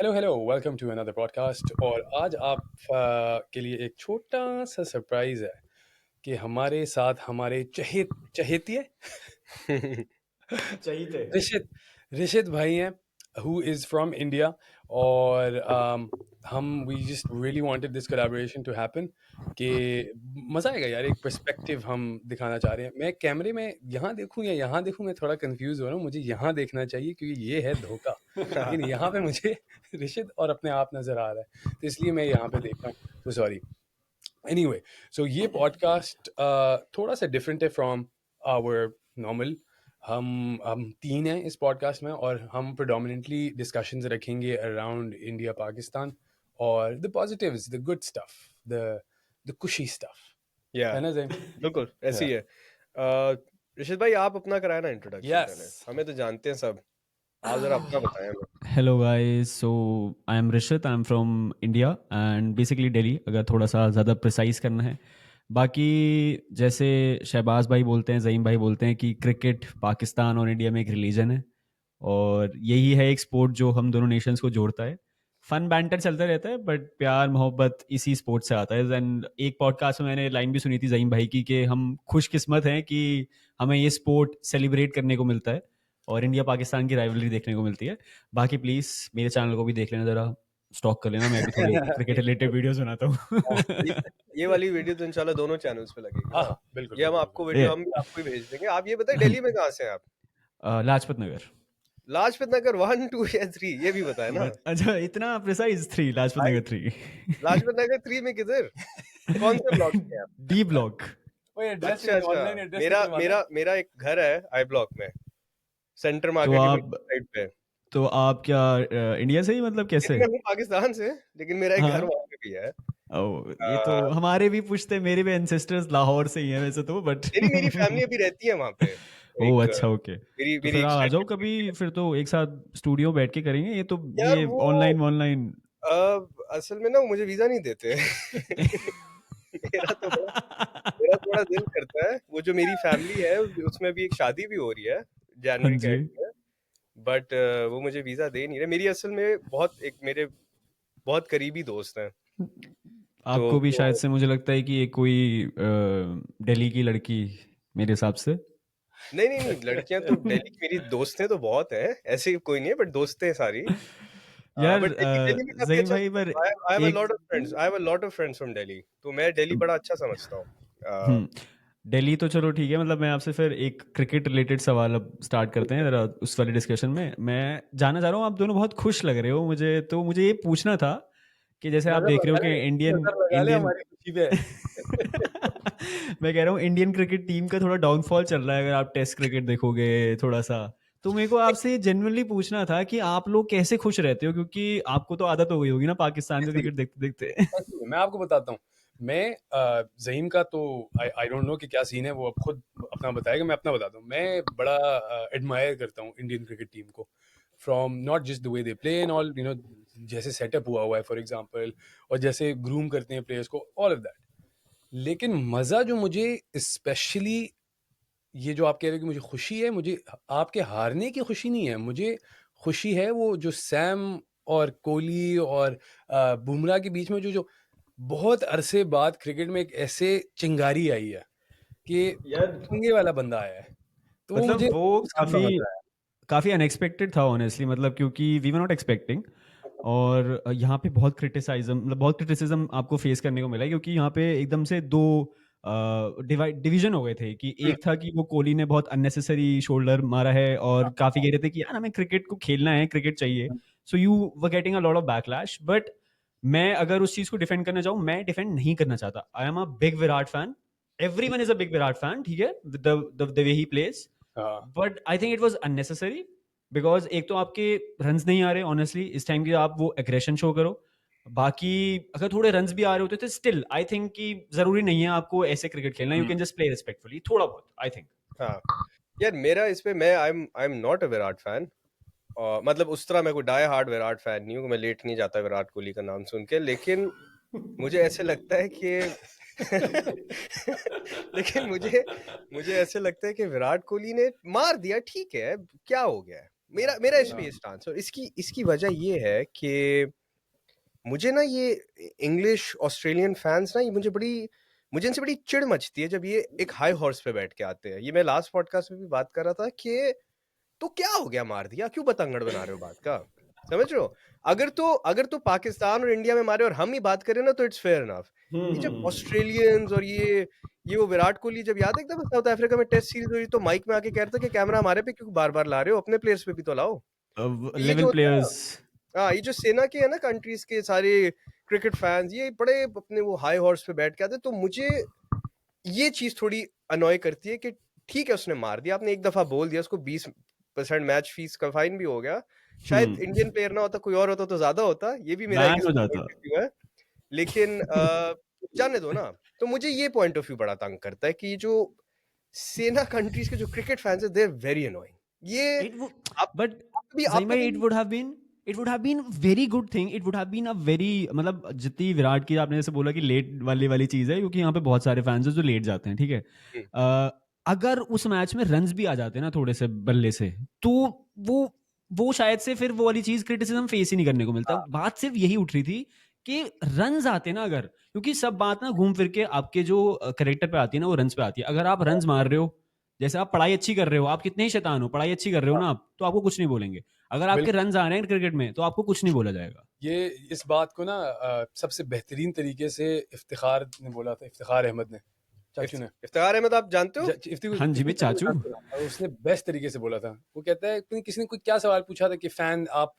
Hello hello welcome to another podcast. और आज आप के लिए एक छोटा सा सरप्राइज है कि हमारे साथ हमारे चहेतिए चाहिए थे। ऋषित ऋषित भाई हैं, हु इज़ फ्रॉम इंडिया। और हम we just really wanted this collaboration to happen कि मज़ा आएगा यार। एक पर्सपेक्टिव हम दिखाना चाह रहे हैं। मैं कैमरे में यहाँ देखूँ या यहाँ देखूँ, मैं थोड़ा कंफ्यूज हो रहा हूँ। मुझे यहाँ देखना चाहिए क्योंकि ये है धोखा, लेकिन यहाँ पे मुझे ऋषित और अपने आप नज़र आ रहा है, तो इसलिए मैं यहाँ पे देख रहा हूँ। तो सॉरी। एनीवे, सो ये पॉडकास्ट थोड़ा सा डिफरेंट है फ्रॉम आवर नॉर्मल। हम तीन हैं इस पॉडकास्ट में, और हम प्रेडोमिनेंटली डिस्कशंस रखेंगे अराउंड इंडिया पाकिस्तान और the positives, the good stuff, the खुशी स्टफ, या है ना ज़ैन? बिल्कुल ऐसे ही है। ऋषित भाई, आप अपना कराया ना इंट्रोडक्शन Yes. पहले, हमें तो जानते हैं सब, आप जरा अपना बताएं हमें। Hello guys, so I am Rishit, I am from India and basically Delhi, अगर थोड़ा सा ज़्यादा प्रिसाइज करना है। बाकी जैसे शहबाज भाई बोलते हैं, ज़ईम भाई बोलते हैं कि क्रिकेट पाकिस्तान और इंडिया में एक रिलीजन है, और यही है एक स्पोर्ट जो हम दोनों नेशंस को जोड़ता है। फन बैंटर चलता रहता है, बट प्यार मोहब्बत इसी स्पोर्ट से आता है। एंड एक पॉडकास्ट में मैंने लाइन भी सुनी थी ज़ईम भाई की कि हम खुशकिस्मत हैं कि हमें ये स्पोर्ट सेलिब्रेट करने को मिलता है और इंडिया पाकिस्तान की राइवलरी देखने को मिलती है। बाकी प्लीज़ मेरे चैनल को भी देख लेना, ज़रा स्टॉक कर लेना, मैं भी थोड़ी क्रिकेट रिलेटेड वीडियोस बनाता ये, हूँ। ये वाली वीडियो तो इंशाल्लाह दोनों चैनल्स पे लगेगी हाँ ना। हाँ, बिल्कुल ये हम बिल्कुल आपको बिल्कुल। वीडियो हम भी आपको ही भेज देंगे। आप ये बताइए, दिल्ली में कहाँ से हैं आप? लाजपत नगर। लाजपत नगर 1 2 या 3 ये भी बताए ना। अच्छा, इतना प्रिसाइज 3, लाजपत भाई, नगर 3। लाजपत नगर 3 में किधर, कौन से ब्लॉक में हैं आप? D block. ओए, एड्रेस अच्छा नहीं, अच्छा, ऑनलाइन एड्रेस मेरा निकलवाना है। मेरा मेरा एक घर है आई ब्लॉक में, सेंटर तो मार्केट की आप साइड पे। तो आप क्या इंडिया से ही, मतलब कैसे? मैं हूँ पाकिस्तान से, लेकिन मेरा एक घर हाँ। वहाँ पे भी है। ओ, ये तो अ, हमारे भी पूछते, मेरे भी एंसेस्टर्स लाहौर से ही हैं वैसे तो, बट मेरी मेरी फैमिली अभी रहती है वहाँ पे। ओ एक अच्छा, ओके। मेरी तो मेरी फिर आप आ जाओ एक्सटेंडेड कभी, फैमिली है। फिर तो एक साथ स्टूडियो बैठ के करेंगे। ये तो यार ये वो ऑनलाइन ऑनलाइन। असल में ना वो मुझे वीजा नहीं देते। मेरा तो बड़ा मेरा थोड़ा दिल करता है, वो जो मेरी फैमिली है उसमें भी एक शादी भी हो रही है हाँ जनवरी के जी। एंड में, बट वो मुझे वीजा दे नहीं रहे। मेरी असल में मेरे बहुत करीबी दोस्त हैं, तो आपको भी वो शायद से मुझे लगता है कि ये कोई दिल्ली की लड़की, मेरे हिसाब से। नहीं नहीं नहीं, लड़कियां तो दिल्ली की मेरी दोस्तें तो बहुत हैं, ऐसे कोई नहीं है, बट दोस्तें हैं सारी। यार बट दिल्ली में काफी ज़हीम अच्छा, भाई, पर आई हैव अ एक lot of friends, I have a lot of friends from Delhi, तो मैं दिल्ली बड़ा अच्छा समझता हूँ। हम्म, दिल्ली तो चलो ठीक है। मतलब मैं आपसे फिर एक क्रिकेट रिलेटेड सवाल अब स्टार्ट करते हैं, जरा उस वाले डिस्कशन में मैं जानना चाह रहा हूँ। आप दोनों बहुत खुश लग रहे हो मुझे, तो मुझे ये पूछना था कि जैसे आप देख रहे हो कि इंडियन नजर लगा ले इंडियन हमारी खुशी पे। मैं कह रहा हूँ इंडियन क्रिकेट टीम का थोड़ा डाउनफॉल चल रहा है, अगर आप टेस्ट क्रिकेट देखोगे थोड़ा सा। तो मेरे को आपसे जेन्युइनली पूछना था कि आप लोग कैसे खुश रहते हो, क्योंकि आपको तो आदत हो गई होगी ना पाकिस्तान का क्रिकेट देखते देखते। मैं आपको बताता हूँ। मैं ज़हीम का तो आई डोंट नो कि क्या सीन है, वो अब खुद अपना बताएगा। मैं अपना बताता हूँ। मैं बड़ा एडमायर करता हूँ इंडियन क्रिकेट टीम को, from not just the way they play and all, you know, जैसे सेटअप हुआ हुआ है फॉर एग्जांपल, और जैसे ग्रूम करते हैं प्लेयर्स को, ऑल ऑफ दैट। लेकिन मज़ा जो मुझे स्पेशली, ये जो आप कह रहे हो कि मुझे खुशी है, मुझे आपके हारने की खुशी नहीं है। मुझे खुशी है वो जो सैम और कोहली और बुमराह के बीच में जो जो बहुत अरसे बाद क्रिकेट में एक ऐसे चिंगारी आई है कि यार पंगे वाला बंदा आया है, तो वो मुझे मतलब वो उसका बड़ा मजा आया। काफ़ी अनएक्सपेक्टेड था ऑनेस्टली, मतलब क्योंकि वी वर नॉट एक्सपेक्टिंग। और यहाँ पे बहुत क्रिटिसाइज्म, मतलब बहुत क्रिटिसिज्म आपको फेस करने को मिला है, क्योंकि यहाँ पे एकदम से दो डिवीजन हो गए थे कि हम्म, एक था कि वो कोहली ने बहुत अननेसेसरी शोल्डर मारा है, और काफ़ी कह रहे थे कि यार हमें क्रिकेट को खेलना है, क्रिकेट चाहिए। So you were getting a lot of backlash, but मैं अगर उस चीज़ को डिफेंड करना चाहूँ, मैं डिफेंड नहीं करना चाहता। I am a big Virat fan, everyone is a big Virat fan, ठीक है, द वे ही प्लेज। हाँ। But I think it was unnecessary, because एक तो आपके रन्स नहीं आ रहे ऑनेस्टली इस टाइम की, आप वो एग्रेशन शो करो। बाकी अगर थोड़े रन्स भी आ रहे होते तो स्टिल आई थिंक कि जरूरी नहीं है आपको ऐसे क्रिकेट खेलना, you can just play respectfully थोड़ा बहुत, आई थिंक। हाँ यार, मेरा इस पे, मैं आई am not a Virat fan, और मतलब उस तरह मैं कोई डाई हार्ड विराट फैन नहीं हूँ, मैं लेट नहीं जाता विराट कोहली का नाम सुन के, लेकिन मुझे ऐसे लगता है कि लेकिन मुझे मुझे ऐसे लगता है कि विराट कोहली ने मार दिया, ठीक है, क्या हो गया है, मेरा मेरा इस पे स्टांस और इसकी इसकी वजह ये है कि मुझे ना ये इंग्लिश ऑस्ट्रेलियन फैंस ना ये मुझे इनसे बड़ी चिढ़ मचती है जब ये एक हाई हॉर्स पे बैठ के आते हैं। ये मैं लास्ट पॉडकास्ट में भी बात कर रहा था कि तो क्या हो गया, मार दिया, क्यों बतंगड़ बना रहे हो बात का, समझ रहे हो? अगर तो पाकिस्तान और इंडिया में मारे और हम ही बात करें ना तो इट्स फेयर इनफ। ये जब ऑस्ट्रेलियंस और ये वो विराट कोहली जब याद है एकदम साउथ अफ्रीका में टेस्ट सीरीज हुई तो माइक में आके कह रहा था कि कैमरा हमारे पे क्यों बार बार ला रहे हो, अपने प्लेयर्स पे भी तो लाओ। तो ये जो लेवल होता है ना, प्लेयर्स हाँ ये जो सेना के है ना कंट्रीज के सारे क्रिकेट फैंस ये बड़े अपने वो हाई हॉर्स पे बैठ के आते, तो मुझे ये चीज थोड़ी अनॉय करती है कि ठीक है उसने मार दिया, आपने एक दफा बोल दिया, उसको 20% मैच फीस का फाइन भी हो गया, शायद इंडियन प्लेयर ना होता कोई और होता तो ज्यादा होता, ये भी मेरा एक बैन हो इसमें जाता। point of view है, लेकिन जाने दो ना। तो मुझे ये पॉइंट ऑफ व्यू बड़ा तंग करता है कि जो सेना कंट्रीज के जो क्रिकेट फैंस है दे आर वेरी अनोइंग। ये It would, आप but कभी Zain bhai, कभी it would have been very good thing. It would have been a very मतलब जितनी विराट की आपने जैसे बोला कि लेट वाली चीज है, क्योंकि यहाँ पे बहुत सारे फैंस हैं जो लेट जाते हैं, ठीक है। अगर उस मैच में रन्स भी आ जाते ना थोड़े से बल्ले से, तो वो शायद से फिर वो वाली चीज क्रिटिसिज्म फेस ही नहीं करने को मिलता। बात सिर्फ यही उठ रही थी कि रन्स आते ना अगर, क्योंकि सब बात ना घूम फिर के आपके जो करेक्टर पे आती है ना वो रन्स पे आती है। अगर आप रन्स मार रहे हो, जैसे आप पढ़ाई अच्छी कर रहे हो, आप कितने ही शैतान हो, पढ़ाई अच्छी कर रहे हो ना आप, तो आपको कुछ नहीं बोलेंगे। अगर आपके बिल्कुल। रन्स आ रहे हैं क्रिकेट में तो आपको कुछ नहीं बोला जाएगा। ये इस बात को ना सबसे बेहतरीन तरीके से इफ्तिखार ने बोला था, इफ्तिखार अहमद ने, चाचू ने। इफ्तिखार अहमद आप जानते हो? हाँ जी, मैं चाचू। और उसने बेस्ट तरीके से बोला था। वो कहता है किसी ने कोई क्या सवाल पूछा था कि फैन आप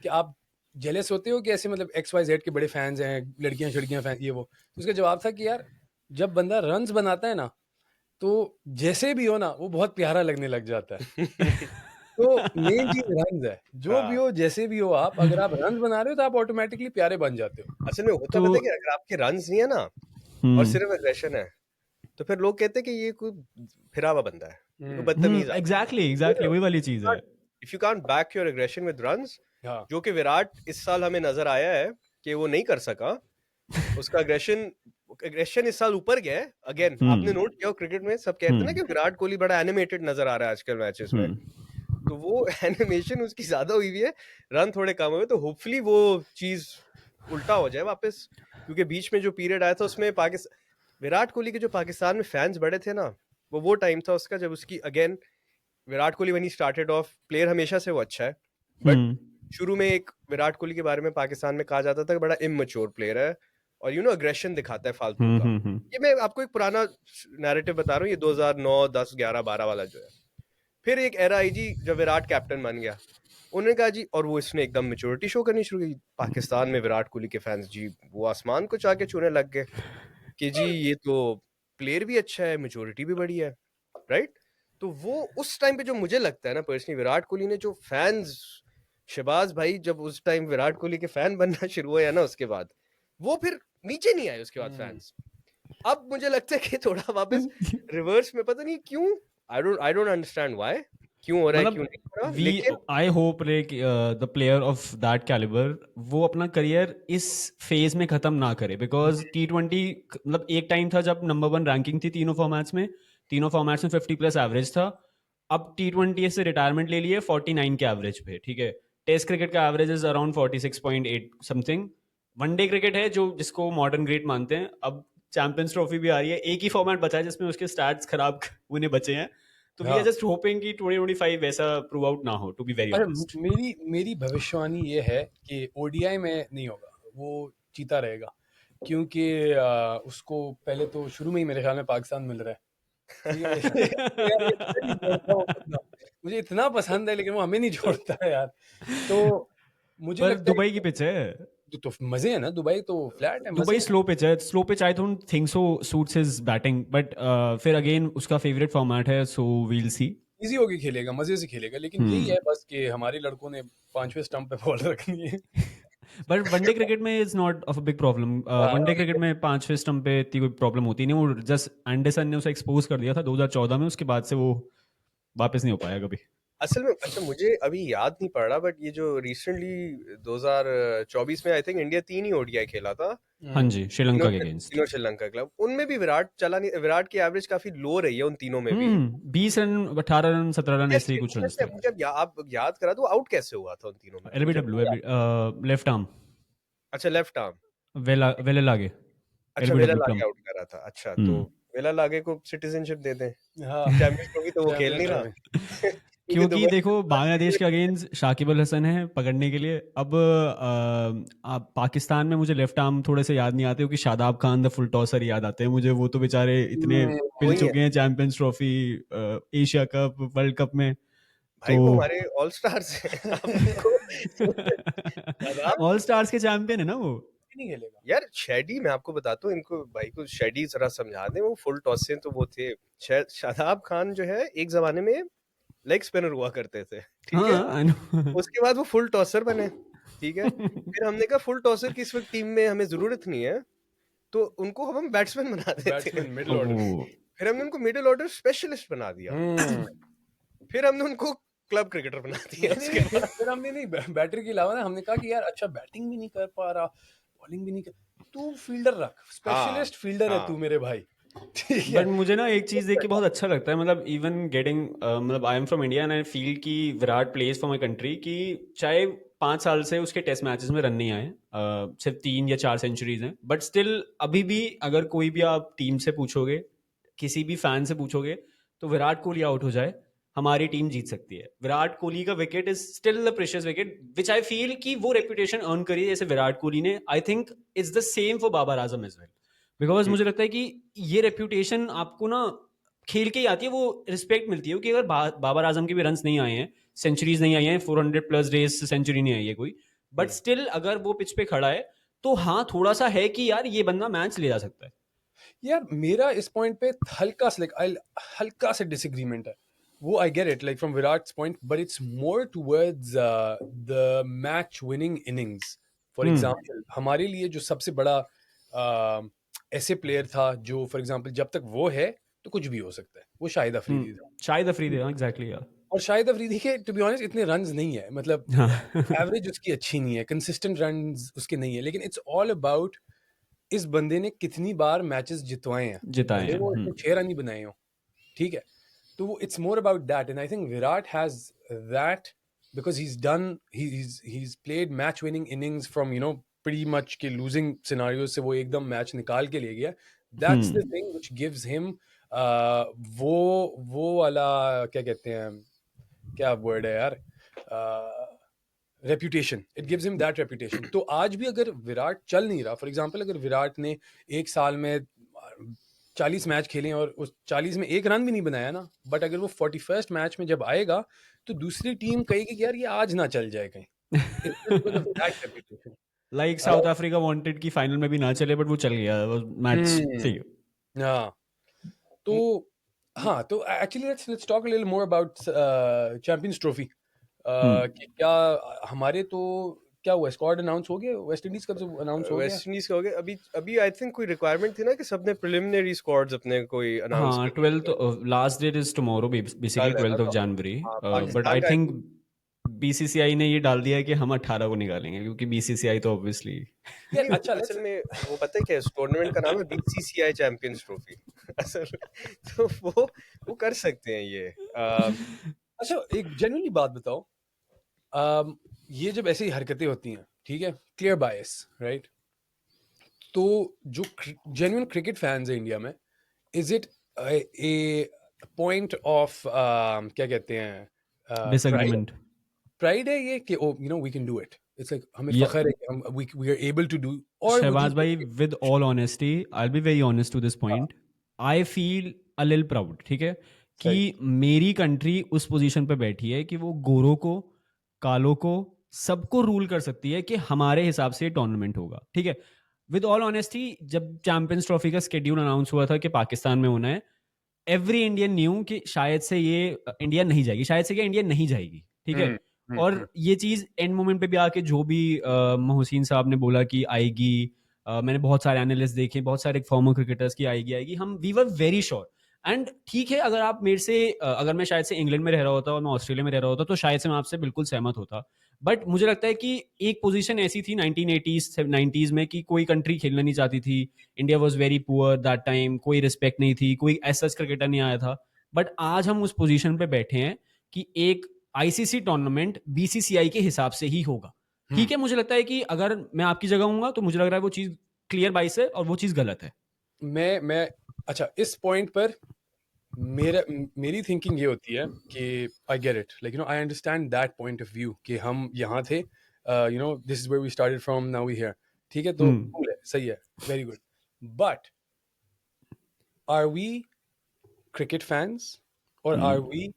कि आप जेलस होते हो कि ऐसे मतलब XYZ के बड़े फैंस हैं, लड़कियां छड़कियां फैन, ये वो। तो उसका जवाब था कि यार जब बंदा रन्स बनाता है ना तो जैसे भी हो ना वो बहुत प्यारा लगने लग जाता है। तो मेन चीज रन्स है, जो भी हो जैसे भी हो, आप अगर आप रन्स बना रहे हो तो आप ऑटोमेटिकली प्यारे बन जाते हो। असल में होता तो पता है कि अगर आपके रन्स नहीं है ना और सिर्फ एग्रेशन है तो फिर लोग कहते हैं कि ये कोई फिरा हुआ बंदा है, ये कोई बदतमीज आदमी है। एग्जैक्टली वही वाली चीज है। If you can't back your aggression with runs, हाँ जो कि विराट इस साल हमें नजर आया है कि वो नहीं कर सका, उसका एग्रेशन इस साल ऊपर गया है। अगेन आपने नोट किया हो क्रिकेट में सब कहते हैं ना कि विराट कोहली बड़ा एनिमेटेड नजर आ रहा है आजकल मैचेस में, तो वो एनिमेशन उसकी ज्यादा हुई हुई है, रन थोड़े कम हुए, तो होपफुली वो चीज उल्टा हो जाए वापस, क्योंकि बीच में जो पीरियड आया था उसमें पाकिस्तान विराट कोहली के जो पाकिस्तान में फैंस बड़े थे ना, वो टाइम था उसका जब उसकी again Virat Kohli when he started off, player हमेशा से वो अच्छा है, बट शुरू में एक विराट कोहली के बारे में पाकिस्तान में कहा जाता था कि बड़ा इमैच्योर प्लेयर है और अग्रेशन दिखाता है फालतू का। ये मैं आपको एक पुराना नैरेटिव बता रहा हूँ, ये 2009 10 11 12 वाला जो है। फिर एक एरा आई जी जब विराट कैप्टन बन गया, उन्होंने कहा जी, और वो इसने एकदम मेच्योरिटी शो करनी शुरू की पाकिस्तान में, विराट कोहली के फैंस जी वो आसमान को चाके छूने लग गए कि जी ये तो प्लेयर भी अच्छा है, मेच्योरिटी भी बड़ी है, राइट। तो वो उस टाइम पे जो मुझे लगता है ना पर्सनली, विराट कोहली ने जो फैंस, शहबाज भाई जब उस टाइम विराट कोहली के फैन बनना शुरू हुआ है ना, उसके बाद वो फिर नीचे नहीं आए उसके बाद फैंस। अब मुझे लगता है कि थोड़ा वापस रिवर्स में, पता नहीं क्यों, आई डोंट अंडरस्टैंड व्हाई, क्यों हो रहा है क्यों नहीं हो रहा, लेकिन I hope like the player of that calibre वो अपना करियर इस फेज में खत्म ना करे, बिकॉज T20 मतलब एक टाइम था जब नंबर 1 रैंकिंग थी तीनों फॉर्मेट्स में 50+ एवरेज था। अब T20 से रिटायरमेंट ले लिए 49 के एवरेज पे, ठीक है। टेस्ट क्रिकेट का average is around 46.8 something. One day cricket है जो जिसको मॉडर्न ग्रेट मानते हैं। अब चैंपियंस ट्रॉफी भी आ रही है, एक ही फॉर्मेट बचा है जिसमें उसके स्टैट्स खराब होने बचे हैं, तो वी आर जस्ट होपिंग कि 2025 वैसा प्रूव आउट ना हो, टू बी वेरी ऑनेस्ट। मेरी भविष्यवाणी ये है कि ODI में नहीं होगा, वो चीता रहेगा, क्योंकि उसको पहले तो शुरू में ही मेरे ख्याल में पाकिस्तान मिल रहा है। मुझे इतना पसंद है लेकिन वो हमें नहीं छोड़ता है यार। तो मुझे पर लगता है दुबई की पिच है, तो मजे है ना, दुबई तो फ्लैट है, मजे दुबई हैं। स्लो पिच है, slow pitch I don't think so suits his batting, but फिर अगेन उसका फेवरेट फॉर्मेट है, सो वील सी। इजी होके खेलेगा, मजे से खेलेगा, लेकिन यही है बस कि हमारे लड़कों ने 5वें स्टंप पे बॉल रखनी है। बट वनडे क्रिकेट में is not of a big problem. One day cricket में 5वें स्टंप पे इतनी कोई प्रॉब्लम होती नहीं, वो जस्ट एंडरसन ने उसे एक्सपोज कर दिया था 2014 में, उसके बाद से वो वापस नहीं हो पाया कभी। असल में अच्छा मुझे अभी याद नहीं पड़ रहा, बट ये जो रिसेंटली 2024 में I think India 3 he ODI खेला था, हाँ जी, श्रीलंका के अगेंस्ट। तीनों श्रीलंका क्लब, उनमें भी विराट चला नहीं, विराट की एवरेज काफी लो रही है उन तीनों में भी। 20 रन, 18 रन, 17 रन, ऐसे ही कुछ रन थे। मुझे आप याद करा तो आउट कैसे हुआ था उन तीनों में? मुझे एलबीडब्ल्यू, लेफ्ट आर्म, अच्छा, लेफ्ट आर्म। वेलालागे, अच्छा, वेला एलबीडब्ल्यू लागे प्लम। आउट करा था। अच्छा, तो वेला लागे को सिटीजनशिप दे दें, हाँ, चैंपियंस ट्रॉफी तो वो खेल चैंपियंस नहीं रहा। ट्रॉफी। क्योंकि क्योंकि दुबई देखो बांग्लादेश के अगेंस्ट शाकिब अल हसन है पकड़ने के लिए। अब पाकिस्तान में मुझे लेफ्ट आर्म थोड़े से याद नहीं आते, क्योंकि शादाब खान द फुल टॉसर याद आते हैं मुझे। वो तो बेचारे इतने पिल वही है चुके हैं champions trophy, Asia cup, world cup में। भाई, तो वो हमारे ऑल स्टार्स हैं। आप उनको शादाब, ऑल स्टार्स के चैंपियन है ना वो। नहीं खेलेगा। यार शेडी, मैं आपको बताता हूँ, इनको भाई को शेडी जरा समझा दें, वो फुल टॉस से तो वो थे। शादाब खान जो है एक जमाने में लेग स्पिनर हुआ करते थे, ठीक है? हाँ, I know। उसके बाद वो फुल टॉसर बने, ठीक है? फिर हमने कहा फुल टॉसर की इस वक्त टीम में हमें जरूरत नहीं है, तो उनको हम बैट्समैन बना देते हैं। Batsman middle order. वो फिर हमने उनको मिडिल ऑर्डर स्पेशलिस्ट बना दिया। फिर हमने उनको क्लब क्रिकेटर बना दिया उसके नहीं, बाद। फिर हमने नहीं बैटर के अलावा ना हमने कहा कि यार अच्छा बैटिंग भी नहीं कर पा रहा, बॉलिंग भी नहीं कर, तू फील्डर रख, स्पेशलिस्ट फील्डर है तू मेरे भाई, ठीक है? बट मुझे ना एक चीज़ देख के बहुत अच्छा लगता है, मतलब इवन गेटिंग, मतलब I am from India and I feel कि Virat plays for my country, कि चाहे 5 साल से उसके टेस्ट मैचेस में रन नहीं आए, सिर्फ 3 या 4 सेंचुरीज हैं, बट स्टिल अभी भी अगर कोई भी आप टीम से पूछोगे, किसी भी फैन से पूछोगे, तो विराट कोहली आउट हो जाए हमारी टीम जीत सकती है। विराट कोहली का wicket is still the precious wicket, which I feel कि वो रेपुटेशन अर्न करी है जैसे विराट कोहली ने, I think it's the same for Babar Azam as well. Because मुझे लगता है कि ये रेप्यूटेशन आपको ना खेल के ही आती है, वो रिस्पेक्ट मिलती है। क्योंकि अगर बाबर आजम के भी रन्स नहीं आए हैं, सेंचुरीज नहीं आई हैं, 400+ डेज से सेंचुरी नहीं आई है कोई, बट स्टिल अगर वो पिच पे खड़ा है तो हाँ थोड़ा सा है कि यार ये बंदा मैच ले जा सकता है। यार मेरा इस पॉइंट पे हल्का सा डिसएग्रीमेंट है। वो आई get it like from Virat's point, but it's more towards the match winning innings. For example हमारे लिए जो सबसे बड़ा ऐसे प्लेयर था जो फॉर एग्जांपल जब तक वो है तो कुछ भी हो सकता है, वो शाहिद अफरीदी था। शाहिद अफरीदी, एग्जैक्टली यार। और शाहिद अफरीदी के टू बी ऑनेस्ट इतने रन्स नहीं है, मतलब एवरेज उसकी अच्छी नहीं है, कंसिस्टेंट रन्स उसके नहीं है, लेकिन इट्स ऑल अबाउट इस बंदे ने कितनी बार मैचेस जितवाए हैं, जिताए भले हैं। वो 6 रन ही बनाए हो, ठीक है? तो वो it's more about that, and I think Virat has that because he's played match winning innings from pretty much के लूजिंग सिनारियो से वो एकदम मैच निकाल के ले गया। That's the thing which gives him वो वाला क्या कहते हैं, क्या वर्ड है यार, reputation, it gives him that reputation. तो आज भी अगर विराट चल नहीं रहा, फॉर एग्जांपल अगर विराट ने एक साल में 40 मैच खेले और उस 40 में एक रन भी नहीं बनाया ना, बट अगर वो 41st मैच में जब आएगा तो दूसरी टीम कहेगी कि यार ये आज ना चल जाए कहीं। लाइक साउथ अफ्रीका वांटेड कि फाइनल में भी ना चले, बट वो चल गया, वो मैच सही है। हाँ, तो हाँ, तो actually let's talk a little more about champions trophy. कि क्या हमारे तो क्या हुआ, स्क्वाड अनाउंस हो गया, वेस्ट इंडीज का तो अनाउंस हो गया, वेस्ट इंडीज का हो गया। अभी आई थिंक कोई रिक्वायरमेंट थी ना कि सबने प्रिलिमिनरी स्क्वाड्स अपने कोई अनाउंस हाँ, कर 12th last date is tomorrow, basically 12th of January. But I think BCCI ने ये डाल दिया है कि हम 18 को निकालेंगे, क्योंकि बीसीसीआई तो ऑब्वियसली अच्छा असल में वो पता है क्या, इस टूर्नामेंट का नाम है बीसीसीआई चैंपियंस ट्रॉफी। असल तो वो कर सकते हैं ये। अच्छा एक जेन्युइनली बात बताओ, ये जब ऐसी हरकतें होती हैं, ठीक है, क्लियर बायस, राइट? तो जो जेन्युइन क्रिकेट फैंस है इंडिया में, is it a point of क्या कहते हैं, डिसएग्रीमेंट। प्राइड है ये कि we can do it, it's like हमें Yeah. फखर है कि हम we are able to do, और शहबाज भाई, with all honesty, I will be very honest to this point, I feel a little proud, ठीक है, कि मेरी कंट्री उस पोजीशन पे बैठी है कि वो गोरों को, कालों को, सबको रूल कर सकती है कि हमारे हिसाब से टूर्नामेंट होगा, ठीक है। विद ऑल ऑनेस्टी, जब चैंपियंस ट्रॉफी का स्केड्यूल अनाउंस हुआ था कि पाकिस्तान में होना है, एवरी इंडियन न्यू कि शायद से ये इंडिया नहीं जाएगी, शायद से क्या इंडिया नहीं जाएगी, ठीक है। और ये चीज एंड मोमेंट पे भी आके जो भी मोहसिन साहब ने बोला कि आएगी, मैंने बहुत सारे एनालिस्ट देखे, बहुत सारे फॉर्मर क्रिकेटर्स की आएगी, हम we were very sure. And ठीक है, अगर आप मेरे से अगर मैं शायद से इंग्लैंड में रह रहा होता और मैं ऑस्ट्रेलिया में रह रहा होता तो शायद से मैं आपसे बिल्कुल सहमत होता, बट मुझे लगता है कि एक पोजीशन ऐसी थी 1980s 90s में कि कोई कंट्री खेलना नहीं चाहती थी, India was very poor that time, कोई रिस्पेक्ट नहीं थी, कोई ऐसा क्रिकेटर नहीं आया था। बट आज हम उस पोजीशन पे बैठे हैं कि एक आईसीसी टूर्नामेंट बीसीसीआई के हिसाब से ही होगा। ठीक है, मुझे लगता है कि अगर मैं आपकी जगह हूंगा तो मुझे लग रहा है वो चीज़ क्लियर बाइस है और वो चीज़ गलत है। मैं अच्छा, इस पॉइंट पर मेरी थिंकिंग ये होती है कि I get it, like I understand that point of view कि हम यहाँ थे, this is where we started from, now we here. ठीक है, तो cool है, सही है, very good. But are we cricket fans और आर वी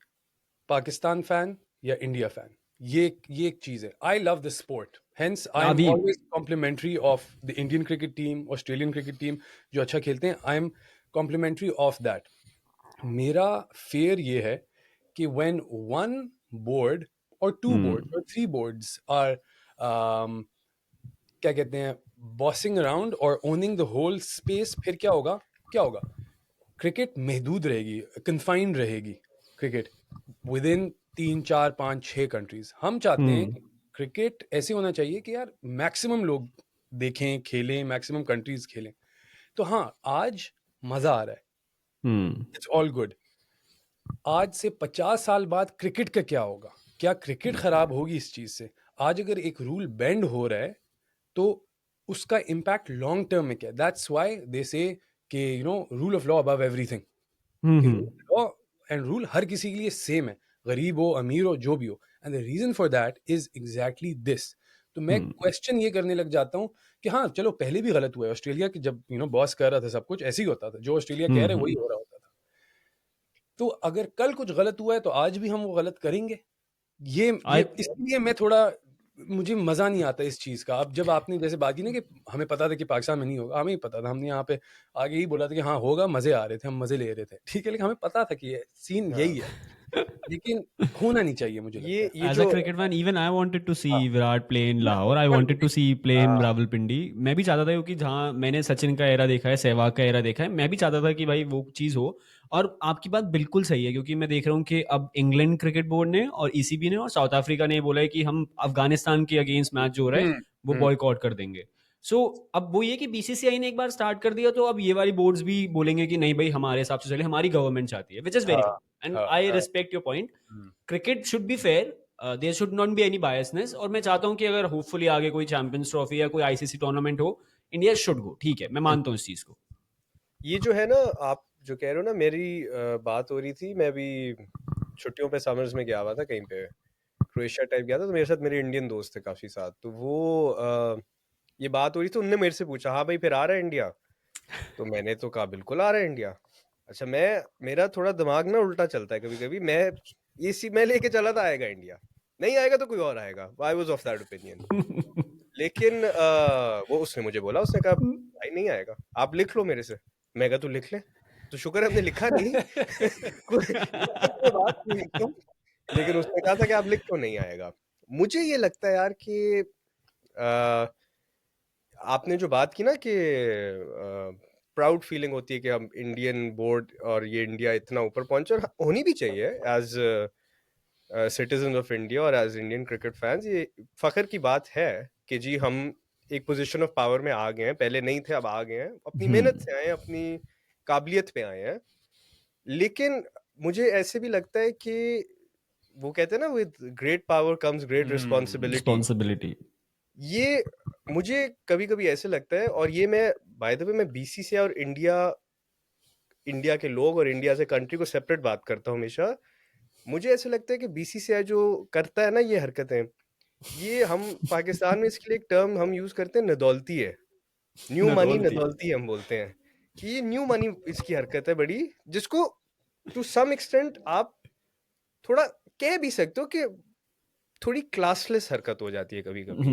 पाकिस्तान फैन या इंडिया फैन? ये एक चीज है। I love the sport, hence I am अभी always complimentary of the Indian cricket team, Australian cricket team जो अच्छा खेलते हैं, I am complimentary of that. मेरा फेयर ये है कि when one board or two boards or three boards are क्या कहते हैं, bossing around or owning the whole space, फिर क्या होगा? क्रिकेट महदूद रहेगी, कन्फाइंड रहेगी क्रिकेट विद इन 3 4 5 6 कंट्रीज। हम चाहते हैं कि क्रिकेट ऐसे होना चाहिए कि यार मैक्सिमम लोग देखें, खेलें, मैक्सिमम कंट्रीज खेलें। तो हाँ, आज मजा आ रहा है, इट्स ऑल गुड। आज से 50 साल बाद क्रिकेट का क्या होगा? क्या क्रिकेट खराब होगी इस चीज से? आज अगर एक रूल बेंड हो रहा है तो उसका इम्पैक्ट लॉन्ग टर्म में क्या है? दैट्स व्हाई दे से कि rule of law above everything, कि रूल लॉ एंड रूल हर किसी के लिए सेम है, गरीब हो, अमीर हो, जो भी हो। And the reason for that is exactly this. तो मैं क्वेश्चन ये करने लग जाता हूँ कि हाँ चलो, पहले भी गलत हुआ है। ऑस्ट्रेलिया की जब बॉस कर रहा था सब कुछ ऐसे ही होता था, जो ऑस्ट्रेलिया कह रहे वही हो रहा होता था। तो अगर कल कुछ गलत हुआ है तो आज भी हम वो गलत करेंगे। ये इसलिए मैं थोड़ा, मुझे मजा नहीं आता इस चीज का। अब जब आपने जैसे बात की ना कि हमें पता था कि पाकिस्तान में नहीं होगा, हमें ही पता था, हमने यहाँ पे आगे ही बोला था कि हाँ होगा, मजे आ रहे थे, हम मजे ले रहे थे, ठीक है, लेकिन हमें पता था कि ये सीन यही है, लेकिन होना नहीं चाहिए, मुझे लगता है। ये As a जो cricket fan, even I wanted to see हाँ, विराट play in मैं Lahore. I मैं wanted to see play in हाँ, रावलपिंडी। मैं भी चाहता था, क्योंकि जहाँ मैंने सचिन का एरा देखा है, सहवाग का एरा देखा है, मैं भी चाहता था कि भाई वो चीज़ हो। और आपकी बात बिल्कुल सही है, क्योंकि मैं देख रहा हूँ कि अब इंग्लैंड क्रिकेट बोर्ड ने और ईसीबी ने और साउथ अफ्रीका ने बोला है कि हम अफगानिस्तान के अगेंस्ट मैच जो हो रहा है वो बॉयकॉट कर देंगे। सो अब वो ये कि बीसीसीआई ने एक बार स्टार्ट कर दिया, तो अब ये वाली बोर्ड्स भी बोलेंगे कि नहीं भाई, हमारे हिसाब से चले, हमारी गवर्नमेंट चाहती है, विच इज वेरी हाँ, गुड एंड हाँ, I respect your point. Cricket should be fair, there should not be any biasness. और मैं चाहता हूं कि अगर होपफुली आगे कोई चैंपियंस ट्रॉफी या कोई आईसीसी टूर्नामेंट हो, इंडिया शुड गो। ठीक है, मैं मानता हूं इस चीज को। ये जो है ना, आप जो कह रहे हो ना, मेरी बात हो रही थी, मैं भी छुट्टियों पे समर्स में गया हुआ था कहीं पे, क्रोएशिया टाइप गया था, तो मेरे साथ मेरे इंडियन दोस्त थे काफी साथ, तो वो ये बात हो रही थी, उनने मेरे से पूछा हाँ भाई फिर आ रहा है इंडिया? तो मैंने तो कहा बिल्कुल आ रहा है इंडिया। अच्छा, मेरा थोड़ा दिमाग ना उल्टा चलता है कभी कभी, मैं लेके चला था आएगा इंडिया, नहीं आएगा तो कोई और आएगा, I was of that opinion. लेकिन वो उसने मुझे बोला, उसने कहा भाई नहीं आएगा, आप लिख लो मेरे से। मैं कहा तू लिख ले, तो शुक्र है हमने लिखा नहीं। कोई बात नहीं लिखता, लेकिन उसने कहा था कि आप लिख लो, नहीं आएगा। मुझे ये लगता है यार कि आपने जो बात की ना कि प्राउड फीलिंग होती है कि हम इंडियन बोर्ड और ये इंडिया इतना ऊपर पहुंचे, और होनी भी चाहिए एज सिटीजन ऑफ इंडिया और एज इंडियन क्रिकेट फैंस। ये फख्र की बात है कि जी हम एक पोजीशन ऑफ पावर में आ गए हैं, पहले नहीं थे अब आ गए हैं, अपनी मेहनत से आए हैं, अपनी काबिलियत पे आए हैं। लेकिन मुझे ऐसे भी लगता है कि वो कहते हैं ना, with great power comes great responsibility. Responsibility. ये मुझे कभी कभी ऐसे लगता है, और ये मैं बाय द वे मैं बीसीसीआई और इंडिया के लोग और इंडिया से कंट्री को सेपरेट बात करता हूँ हमेशा। मुझे ऐसे लगता है कि बीसीसीआई जो करता है ना ये हरकतें, ये हम पाकिस्तान में इसके लिए एक टर्म हम यूज करते हैं, नदौलती है, न्यू मनी नदौलती। नदौलती हम बोलते हैं कि ये न्यू मनी इसकी हरकत है बड़ी, जिसको टू सम एक्सटेंट आप थोड़ा कह भी सकते हो कि थोड़ी क्लासलेस हरकत हो जाती है कभी कभी,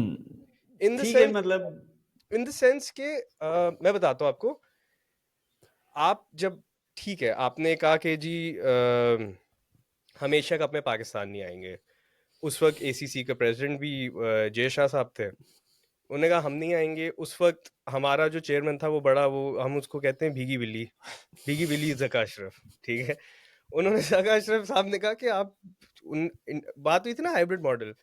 इन द ठीक है, सेंस मतलब इन द सेंस के मैं बताता हूँ आपको। आप जब, ठीक है, आपने कहा कि जी हम एशिया कप में पाकिस्तान नहीं आएंगे, उस वक्त एसीसी के प्रेसिडेंट भी जय शाह साहब थे, उन्होंने कहा हम नहीं आएंगे। उस वक्त हमारा जो चेयरमैन था वो बड़ा, वो हम उसको कहते हैं भीगी बिल्ली ज़का अशरफ, ठीक है। उन्होंने ज़का अशरफ साहब ने कहा कि आप बात हुई थी ना हाइब्रिड मॉडल,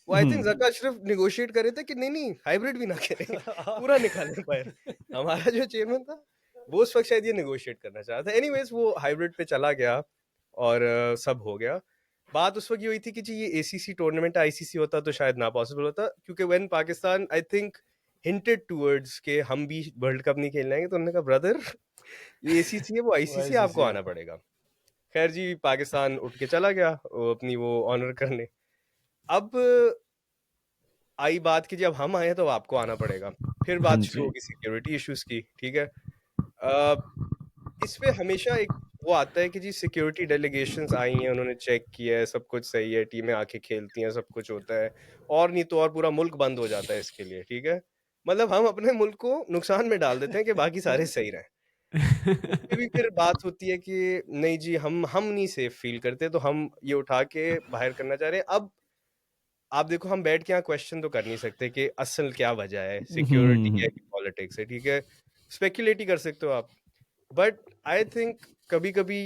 वो I think Zaka Ashraf negotiate करे थे कि नहीं हाइब्रिड भी ना करें, पूरा निकालें बाहर। हमारा जो चेयरमैन था वो उस वक्त शायद ये निगोशिएट करना चाह रहा था। एनीवेज वो हाइब्रिड पे चला गया और सब हो गया। बात उस वक्त ये हुई थी कि जी ये एसीसी टूर्नामेंट आईसीसी होता तो शायद ना पॉसिबल होता, क्योंकि when Pakistan I think hinted towards के हम भी वर्ल्ड कप नहीं खेलने आएंगे, तो उन्होंने कहा ब्रदर ये एसीसी है वो आईसीसी, आपको आना पड़ेगा। खैर जी पाकिस्तान उठ के चला गया अपनी वो ऑनर करने। अब आई बात की जी अब हम आए तो आपको आना पड़ेगा। फिर बात शुरू होगी सिक्योरिटी इश्यूज की, ठीक है। इस पे हमेशा एक वो आता है कि जी सिक्योरिटी डेलीगेशंस आई हैं, उन्होंने चेक किया है, सब कुछ सही है, टीमें आके खेलती हैं, सब कुछ होता है, और नहीं तो और पूरा मुल्क बंद हो जाता है इसके लिए, ठीक है। मतलब हम अपने मुल्क को नुकसान में डाल देते हैं कि बाकी सारे सही रहें। उसपे भी फिर बात होती है कि नहीं जी हम नहीं सेफ फील करते, तो हम ये उठा के बाहर करना चाह रहे हैं। अब आप देखो हम बैठ के यहाँ क्वेश्चन तो कर नहीं सकते कि असल क्या वजह है, सिक्योरिटी है कि पॉलिटिक्स है, ठीक है। स्पेकुलेट ही कर सकते हो आप, बट आई थिंक कभी कभी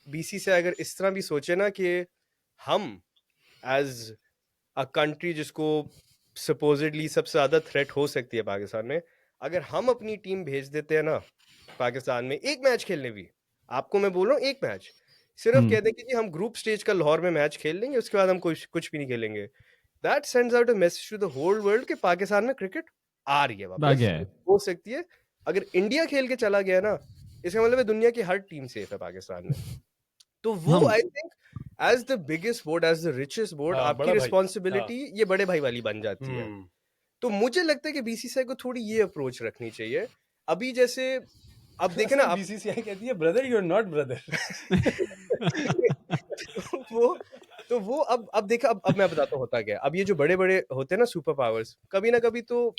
बीसी से अगर इस तरह भी सोचे ना कि हम एज अ कंट्री जिसको सपोजिटली सबसे ज्यादा थ्रेट हो सकती है पाकिस्तान में, अगर हम अपनी टीम भेज देते हैं ना पाकिस्तान में एक मैच खेलने भी, आपको मैं बोल रहा हूँ एक मैच, सिर्फ कह दें कि जी हम ग्रुप स्टेज का लाहौर में मैच खेल लेंगे, उसके बाद हम कुछ भी नहीं खेलेंगे, that sends out a message to the whole world कि पाकिस्तान में क्रिकेट आ रही है वापस, हो सकती है। अगर इंडिया खेल के चला गया ना, इसका मतलब है दुनिया की हर टीम सेफ है पाकिस्तान में। तो वो I think as the biggest board, as the richest board, आपकी रिस्पॉन्सिबिलिटी ये बड़े भाई वाली बन जाती है। तो मुझे लगता है कि बीसीसीआई को थोड़ी ये अप्रोच रखनी चाहिए। अभी जैसे अब देखे ना, बीसीसीआई कहती है brother you are not brother. वो अब देखा, अब मैं बताता हूँ होता क्या। अब ये जो बड़े बड़े होते हैं ना सुपर पावर्स, कभी ना कभी तो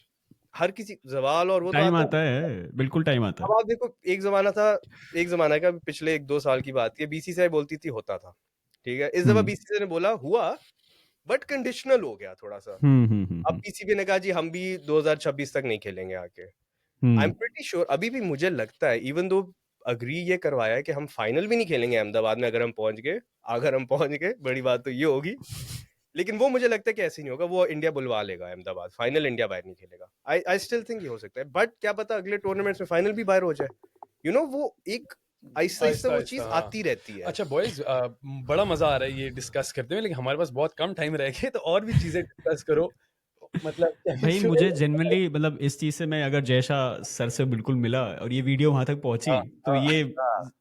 हर किसी जवाल और वो टाइम आता है, बिल्कुल टाइम आता है। अब आप देखो एक जमाना का पिछले 1-2 साल की बात है, बीसीसीआई बोलती थी होता था, ठीक है। इस दफा बीसीसीआई ने बोला हुआ बट कंडीशनल हो गया थोड़ा सा। अब पीसीबी ने कहा जी हम भी 2026 तक नहीं खेलेंगे आके। आई एम प्रीटी श्योर, अभी भी मुझे लगता है इवन दो अग्री ये करवाया है कि हम फाइनल भी नहीं खेलेंगे अहमदाबाद में, अगर हम पहुंच गए बड़ी बात तो ये होगी, लेकिन वो मुझे लगता है कि ऐसे नहीं होगा, वो इंडिया बुलवा लेगा अहमदाबाद, फाइनल इंडिया बाहर नहीं खेलेगा। आई स्टिल थिंक ये हो सकता है, बट क्या पता अगले टूर्नामेंट्स में फाइनल भी बाहर हो जाए, यू नो, वो एक आहिस्ता वो चीज आती रहती है। अच्छा बॉयज, बड़ा मजा आ रहा है ये डिस्कस करते हुए, लेकिन हमारे पास बहुत कम टाइम रह गया, तो और भी चीजें डिस्कस करो। मतलब भाई मुझे जनरली मतलब इस चीज से मैं अगर जयशा सर से बिल्कुल मिला और ये वीडियो वहां तक पहुंची, तो ये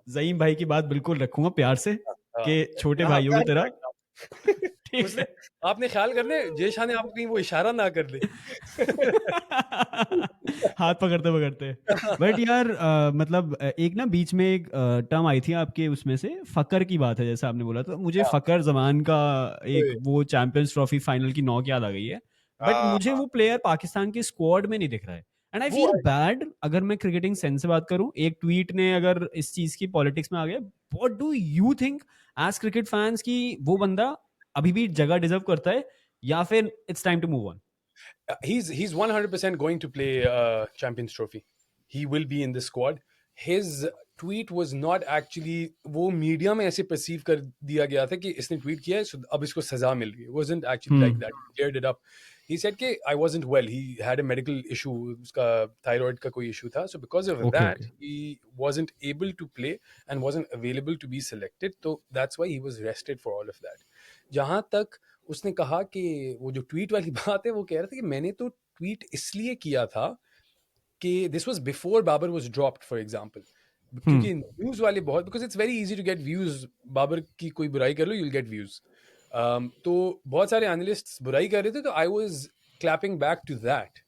ज़ईम भाई की बात बिल्कुल रखूंगा प्यार से कि छोटे भाइयों की तरह। उसने आपने ख्याल कर ले जयशा ने आपको कहीं वो इशारा ना कर दे हाथ पकड़ते पकड़ते। बट यार मतलब एक ना बीच में एक टर्म आई थी आपके उसमें से, फकर की बात है जैसा आपने बोला, तो मुझे फकर जमान का एक वो चैंपियंस ट्रॉफी फाइनल की नॉक याद आ गई है, बट मुझे वो प्लेयर पाकिस्तान के स्क्वाड में नहीं दिख रहा है, एंड आई फील बैड। अगर मैं क्रिकेटिंग सेंस से बात करूं, एक ट्वीट ने अगर इस चीज की पॉलिटिक्स में आ गया, what do you think as cricket fans की वो बंदा अभी भी जगह डिजर्व करता है या फिर it's time to move on? He's 100% going to play Champions Trophy. He will be in the squad. His tweet was not actually, वो मीडिया में ऐसे परसीव कर दिया गया था कि इसने ट्वीट किया है अब इसको सजा मिल गई. It wasn't actually like that. He cleared it up. He said कि I wasn't well. He had a medical issue. उसका thyroid का कोई issue था. So because of that, he wasn't able to play and wasn't available to be selected. So that's why he was rested for all of that. जहाँ तक उसने कहा कि वो जो ट्वीट वाली बात है, वो कह रहा था कि मैंने तो ट्वीट इसलिए किया था कि this was before Babar was dropped for example, क्योंकि न्यूज़ वाले बहुत, because it's very easy to get views, Babar की कोई बुराई कर लो यू विल गेट व्यूज, तो बहुत सारे एनालिस्ट्स बुराई कर रहे थे, तो I was clapping back to that,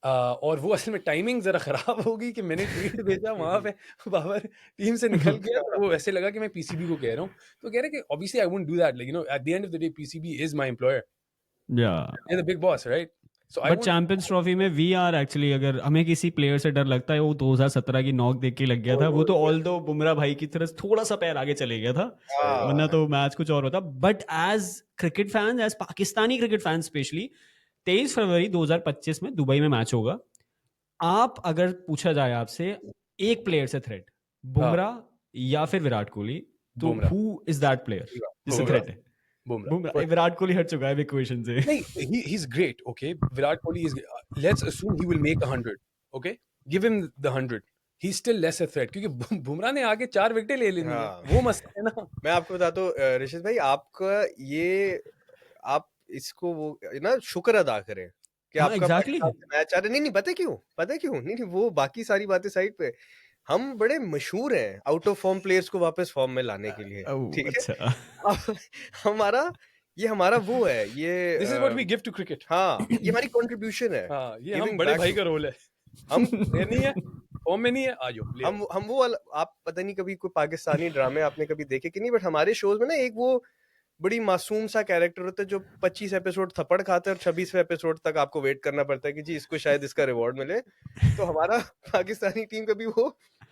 और वो असल में टाइमिंग जरा खराब हो गई कि मैंने ट्वीट भेजा वहां पे बाबर टीम से निकल गया, तो वो ऐसे लगा कि मैं पीसीबी को कह रहा हूँ, तो कह रहे कि obviously I won't do that, like you know at the end of the day PCB is my employer, या the big boss, right? But champions trophy में वी आर एक्चुअली, अगर हमें किसी प्लेयर से डर लगता है, वो 2017 की नॉक देख के लग गया था, वो तो ऑल दो बुमराह भाई की तरह थोड़ा सा पैर आगे चले गया था, वरना तो मैच कुछ और होता। But as cricket fans, as Pakistani cricket fans specially, 23 फरवरी 2025 में दुबई में मैच होगा। आप अगर पूछा जाए आपसे एक प्लेयर से थ्रेट, हाँ बुमराह या फिर विराट कोहली, तो Bumrah who is that player जिससे बुमराह थ्रेट है? बुमराह बुमराह, विराट कोहली हट चुका है इक्वेशन से। नहीं, he's great, okay? Virat Kohli is. Let's assume he will make 100, okay? Give him the 100. He's still less a threat क्योंकि बुमराह ने आगे 4 विकेटें ले लेनी है, हाँ वो मसला है ना। मैं आपको बताता हूँ ऋषित भाई, आपका ये आप इसको वो ना शुक्र अदा करें कि हाँ आपका एग्जैक्टली। पाकिस्तान से मैच आ रहा है। नहीं पता क्यों नहीं वो बाकी सारी बातें साइड पे, हम बड़े मशहूर हैं आउट ऑफ फॉर्म प्लेयर्स को वापस फॉर्म में लाने के लिए, ठीक है? अच्छा। अब हमारा वो है ये This is what we give to cricket. हाँ, ये हमारी कंट्रीब्यूशन है, हाँ, ये हम गिविंग बड़े बैक भाई टू का रोल है। हम ये नहीं है, फॉर्म में नहीं है, आ जाओ ले आओ। हम वो आप पता नहीं कभी कोई पाकिस्तानी ड्रामे आपने कभी देखे कि नहीं, बट हमारे शोज में ना एक वो बड़ी मासूम सा कैरेक्टर होता है जो 25 एपिसोड थप्पड़ खाते हैं और 26वें एपिसोड तक आपको वेट करना पड़ता है कि जी इसको शायद इसका रिवॉर्ड मिले। तो हमारा पाकिस्तानी टीम कभी वो